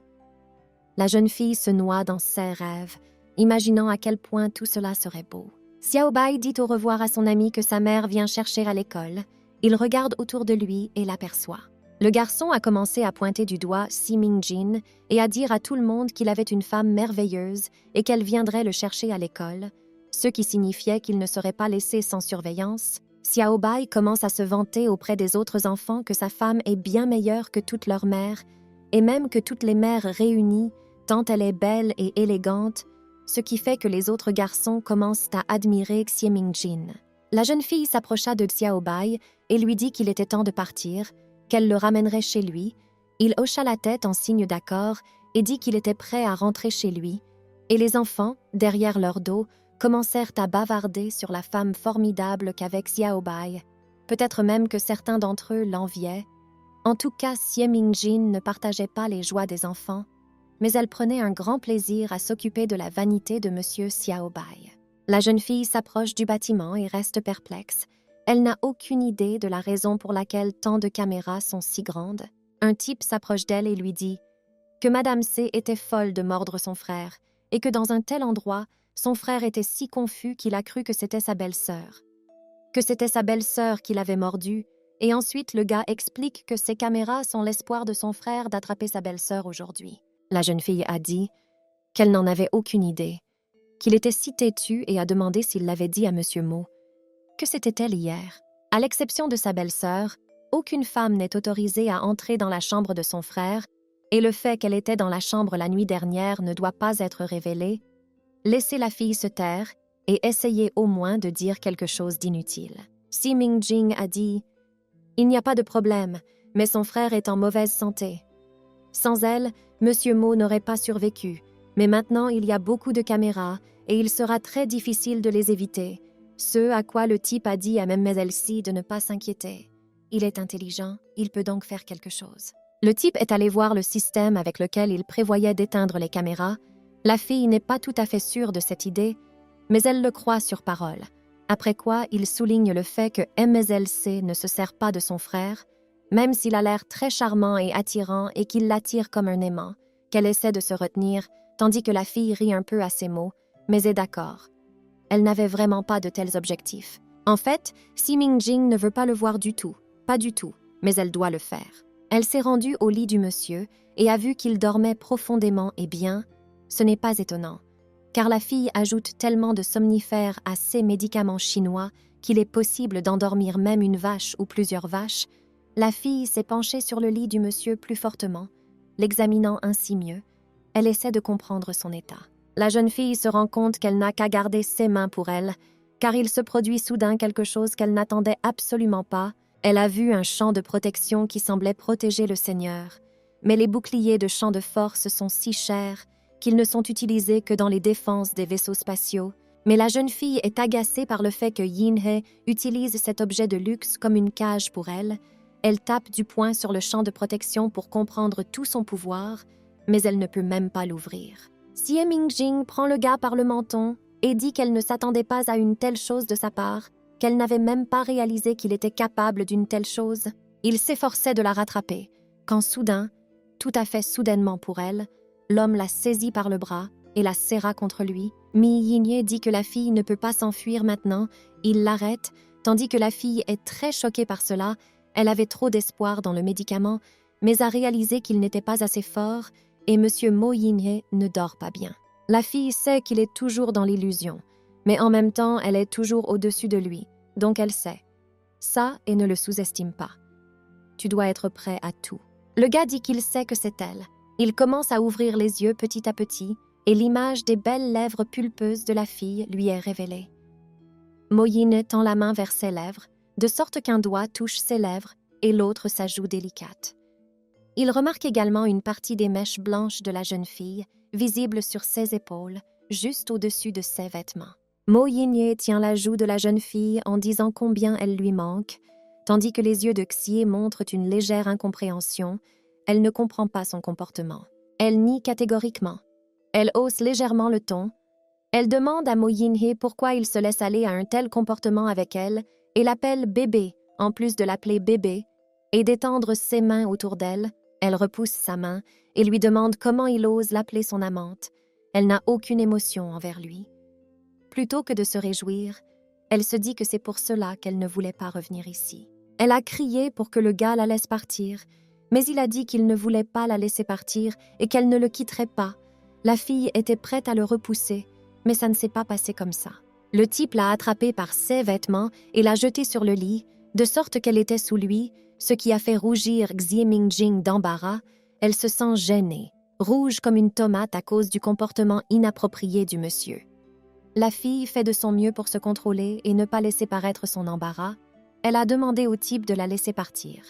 La jeune fille se noie dans ses rêves, imaginant à quel point tout cela serait beau. Xiaobai dit au revoir à son ami que sa mère vient chercher à l'école. Il regarde autour de lui et l'aperçoit. Le garçon a commencé à pointer du doigt Siming-jin et à dire à tout le monde qu'il avait une femme merveilleuse et qu'elle viendrait le chercher à l'école, ce qui signifiait qu'il ne serait pas laissé sans surveillance. Xiaobai commence à se vanter auprès des autres enfants que sa femme est bien meilleure que toutes leurs mères, et même que toutes les mères réunies, tant elle est belle et élégante, ce qui fait que les autres garçons commencent à admirer Ximing-jin. La jeune fille s'approcha de Xiaobai et lui dit qu'il était temps de partir, qu'elle le ramènerait chez lui. Il hocha la tête en signe d'accord et dit qu'il était prêt à rentrer chez lui, et les enfants, derrière leur dos, commencèrent à bavarder sur la femme formidable qu'avait Xiaobai. Peut-être même que certains d'entre eux l'enviaient. En tout cas, Siming-jin ne partageait pas les joies des enfants, mais elle prenait un grand plaisir à s'occuper de la vanité de Monsieur Xiaobai. La jeune fille s'approche du bâtiment et reste perplexe. Elle n'a aucune idée de la raison pour laquelle tant de caméras sont si grandes. Un type s'approche d'elle et lui dit que Madame C était folle de mordre son frère et que dans un tel endroit, son frère était si confus qu'il a cru que c'était sa belle-sœur. Que c'était sa belle-sœur qui l'avait mordu, et ensuite le gars explique que ces caméras sont l'espoir de son frère d'attraper sa belle-sœur aujourd'hui. La jeune fille a dit qu'elle n'en avait aucune idée, qu'il était si têtu et a demandé s'il l'avait dit à Monsieur Mo. Que c'était-elle hier? À l'exception de sa belle-sœur, aucune femme n'est autorisée à entrer dans la chambre de son frère, et le fait qu'elle était dans la chambre la nuit dernière ne doit pas être révélé. Laissez la fille se taire et essayez au moins de dire quelque chose d'inutile. Siming-jing a dit « Il n'y a pas de problème, mais son frère est en mauvaise santé. Sans elle, Monsieur Mo n'aurait pas survécu, mais maintenant il y a beaucoup de caméras et il sera très difficile de les éviter. » Ce à quoi le type a dit à Mademoiselle C de ne pas s'inquiéter. Il est intelligent, il peut donc faire quelque chose. Le type est allé voir le système avec lequel il prévoyait d'éteindre les caméras. La fille n'est pas tout à fait sûre de cette idée, mais elle le croit sur parole. Après quoi, il souligne le fait que Mademoiselle C ne se sert pas de son frère, même s'il a l'air très charmant et attirant et qu'il l'attire comme un aimant, qu'elle essaie de se retenir, tandis que la fille rit un peu à ses mots, mais est d'accord. Elle n'avait vraiment pas de tels objectifs. En fait, Siming-jing ne veut pas le voir du tout, pas du tout, mais elle doit le faire. Elle s'est rendue au lit du monsieur et a vu qu'il dormait profondément et bien. Ce n'est pas étonnant, car la fille ajoute tellement de somnifères à ces médicaments chinois qu'il est possible d'endormir même une vache ou plusieurs vaches. La fille s'est penchée sur le lit du monsieur plus fortement, l'examinant ainsi mieux. Elle essaie de comprendre son état. La jeune fille se rend compte qu'elle n'a qu'à garder ses mains pour elle, car il se produit soudain quelque chose qu'elle n'attendait absolument pas. Elle a vu un champ de protection qui semblait protéger le Seigneur. Mais les boucliers de champ de force sont si chers qu'ils ne sont utilisés que dans les défenses des vaisseaux spatiaux. Mais la jeune fille est agacée par le fait que Yin-hye utilise cet objet de luxe comme une cage pour elle. Elle tape du poing sur le champ de protection pour comprendre tout son pouvoir, mais elle ne peut même pas l'ouvrir. Xie Mingjing prend le gars par le menton et dit qu'elle ne s'attendait pas à une telle chose de sa part, qu'elle n'avait même pas réalisé qu'il était capable d'une telle chose. Il s'efforçait de la rattraper, quand soudain, tout à fait soudainement pour elle, l'homme la saisit par le bras et la serra contre lui. Mi Yinye dit que la fille ne peut pas s'enfuir maintenant, il l'arrête, tandis que la fille est très choquée par cela. Elle avait trop d'espoir dans le médicament, mais a réalisé qu'il n'était pas assez fort et M. Mo Yinye ne dort pas bien. La fille sait qu'il est toujours dans l'illusion, mais en même temps, elle est toujours au-dessus de lui, donc elle sait. Ça, et ne le sous-estime pas. Tu dois être prêt à tout. Le gars dit qu'il sait que c'est elle. Il commence à ouvrir les yeux petit à petit, et l'image des belles lèvres pulpeuses de la fille lui est révélée. Mo Yin tend la main vers ses lèvres, de sorte qu'un doigt touche ses lèvres et l'autre sa joue délicate. Il remarque également une partie des mèches blanches de la jeune fille, visible sur ses épaules, juste au-dessus de ses vêtements. Mo Yinye tient la joue de la jeune fille en disant combien elle lui manque, tandis que les yeux de Xie montrent une légère incompréhension. Elle ne comprend pas son comportement. Elle nie catégoriquement. Elle hausse légèrement le ton. Elle demande à Mo Yinye pourquoi il se laisse aller à un tel comportement avec elle et l'appelle bébé, en plus de l'appeler bébé, et d'étendre ses mains autour d'elle. Elle repousse sa main et lui demande comment il ose l'appeler son amante. Elle n'a aucune émotion envers lui. Plutôt que de se réjouir, elle se dit que c'est pour cela qu'elle ne voulait pas revenir ici. Elle a crié pour que le gars la laisse partir, mais il a dit qu'il ne voulait pas la laisser partir et qu'elle ne le quitterait pas. La fille était prête à le repousser, mais ça ne s'est pas passé comme ça. Le type l'a attrapée par ses vêtements et l'a jetée sur le lit, de sorte qu'elle était sous lui, ce qui a fait rougir Xie Mingjing d'embarras. Elle se sent gênée, rouge comme une tomate à cause du comportement inapproprié du monsieur. La fille fait de son mieux pour se contrôler et ne pas laisser paraître son embarras. Elle a demandé au type de la laisser partir,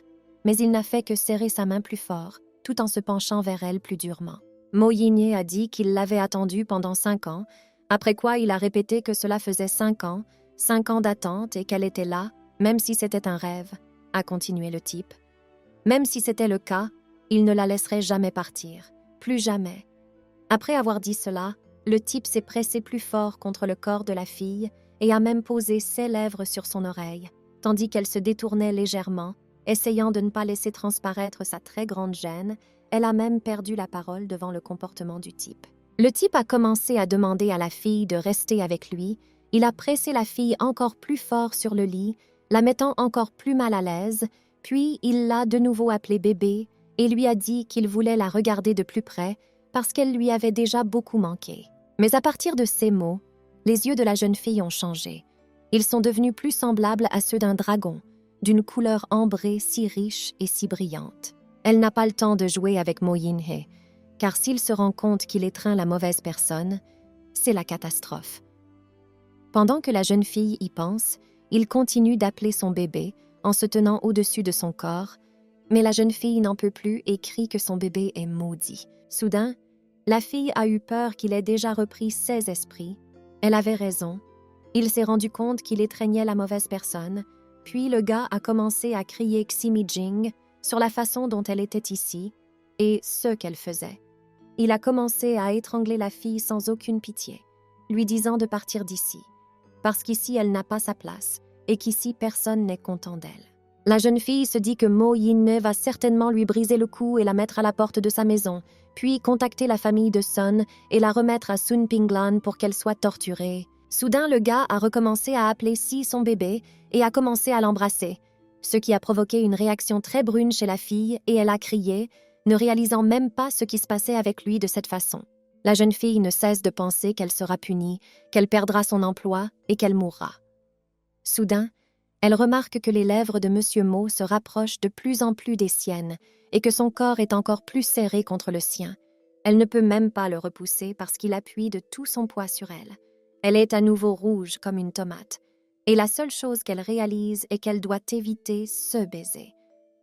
mais il n'a fait que serrer sa main plus fort, tout en se penchant vers elle plus durement. Mo Yinye a dit qu'il l'avait attendue pendant 5 ans, après quoi il a répété que cela faisait 5 ans d'attente et qu'elle était là, même si c'était un rêve, a continué le type. Même si c'était le cas, il ne la laisserait jamais partir, plus jamais. Après avoir dit cela, le type s'est pressé plus fort contre le corps de la fille et a même posé ses lèvres sur son oreille, tandis qu'elle se détournait légèrement, essayant de ne pas laisser transparaître sa très grande gêne. Elle a même perdu la parole devant le comportement du type. Le type a commencé à demander à la fille de rester avec lui. Il a pressé la fille encore plus fort sur le lit, la mettant encore plus mal à l'aise, puis il l'a de nouveau appelée bébé et lui a dit qu'il voulait la regarder de plus près parce qu'elle lui avait déjà beaucoup manqué. Mais à partir de ces mots, les yeux de la jeune fille ont changé. Ils sont devenus plus semblables à ceux d'un dragon, d'une couleur ambrée si riche et si brillante. Elle n'a pas le temps de jouer avec Mo Yinye, car s'il se rend compte qu'il étreint la mauvaise personne, c'est la catastrophe. Pendant que la jeune fille y pense, il continue d'appeler son bébé en se tenant au-dessus de son corps, mais la jeune fille n'en peut plus et crie que son bébé est maudit. Soudain, la fille a eu peur qu'il ait déjà repris ses esprits. Elle avait raison. Il s'est rendu compte qu'il étreignait la mauvaise personne, puis le gars a commencé à crier Xie Mingjing sur la façon dont elle était ici et ce qu'elle faisait. Il a commencé à étrangler la fille sans aucune pitié, lui disant de partir d'ici, parce qu'ici elle n'a pas sa place et qu'ici personne n'est content d'elle. La jeune fille se dit que Mo Yinye va certainement lui briser le cou et la mettre à la porte de sa maison, puis contacter la famille de Sun et la remettre à Sun Pinglan pour qu'elle soit torturée. Soudain, le gars a recommencé à appeler Si son bébé et a commencé à l'embrasser, ce qui a provoqué une réaction très brune chez la fille et elle a crié, ne réalisant même pas ce qui se passait avec lui de cette façon. La jeune fille ne cesse de penser qu'elle sera punie, qu'elle perdra son emploi et qu'elle mourra. Soudain, elle remarque que les lèvres de M. Mo se rapprochent de plus en plus des siennes et que son corps est encore plus serré contre le sien. Elle ne peut même pas le repousser parce qu'il appuie de tout son poids sur elle. Elle est à nouveau rouge comme une tomate. Et la seule chose qu'elle réalise est qu'elle doit éviter ce baiser.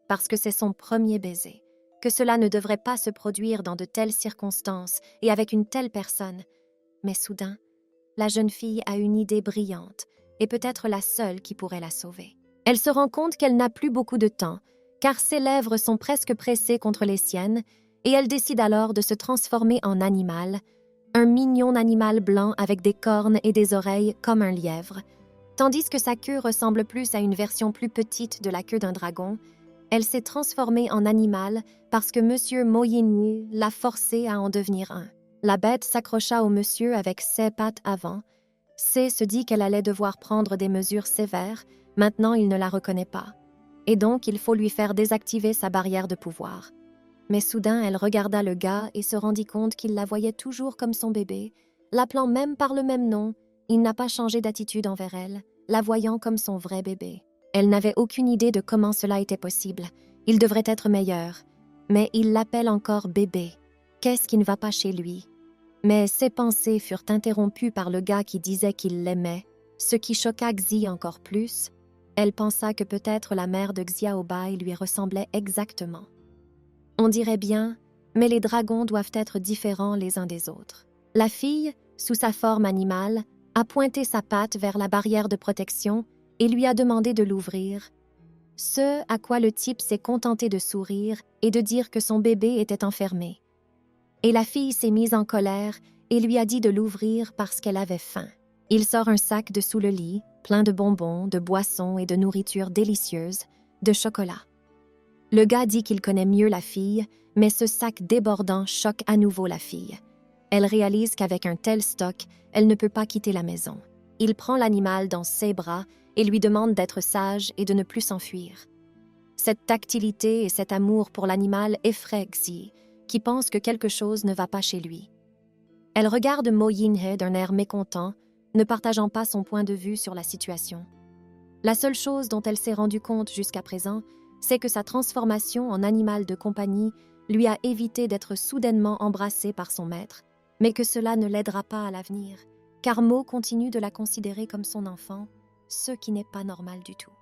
Parce que c'est son premier baiser. Que cela ne devrait pas se produire dans de telles circonstances et avec une telle personne. Mais soudain, la jeune fille a une idée brillante et peut-être la seule qui pourrait la sauver. Elle se rend compte qu'elle n'a plus beaucoup de temps, car ses lèvres sont presque pressées contre les siennes, et elle décide alors de se transformer en animal, un mignon animal blanc avec des cornes et des oreilles comme un lièvre. Tandis que sa queue ressemble plus à une version plus petite de la queue d'un dragon, elle s'est transformée en animal parce que Monsieur Moyini l'a forcée à en devenir un. La bête s'accrocha au monsieur avec ses pattes avant. C se dit qu'elle allait devoir prendre des mesures sévères, maintenant il ne la reconnaît pas. Et donc il faut lui faire désactiver sa barrière de pouvoir. Mais soudain elle regarda le gars et se rendit compte qu'il la voyait toujours comme son bébé, l'appelant même par le même nom. Il n'a pas changé d'attitude envers elle, la voyant comme son vrai bébé. Elle n'avait aucune idée de comment cela était possible. Il devrait être meilleur. Mais il l'appelle encore bébé. Qu'est-ce qui ne va pas chez lui? Mais ses pensées furent interrompues par le gars qui disait qu'il l'aimait, ce qui choqua Xi encore plus. Elle pensa que peut-être la mère de Xiaobai lui ressemblait exactement. On dirait bien, mais les dragons doivent être différents les uns des autres. La fille, sous sa forme animale, a pointé sa patte vers la barrière de protection et lui a demandé de l'ouvrir. Ce à quoi le type s'est contenté de sourire et de dire que son bébé était enfermé. Et la fille s'est mise en colère et lui a dit de l'ouvrir parce qu'elle avait faim. Il sort un sac de sous le lit, plein de bonbons, de boissons et de nourriture délicieuse, de chocolat. Le gars dit qu'il connaît mieux la fille, mais ce sac débordant choque à nouveau la fille. Elle réalise qu'avec un tel stock, elle ne peut pas quitter la maison. Il prend l'animal dans ses bras et lui demande d'être sage et de ne plus s'enfuir. Cette tactilité et cet amour pour l'animal effraient Xi, qui pense que quelque chose ne va pas chez lui. Elle regarde Mo Yinhe d'un air mécontent, ne partageant pas son point de vue sur la situation. La seule chose dont elle s'est rendue compte jusqu'à présent, c'est que sa transformation en animal de compagnie lui a évité d'être soudainement embrassée par son maître, mais que cela ne l'aidera pas à l'avenir, car Mo continue de la considérer comme son enfant, ce qui n'est pas normal du tout.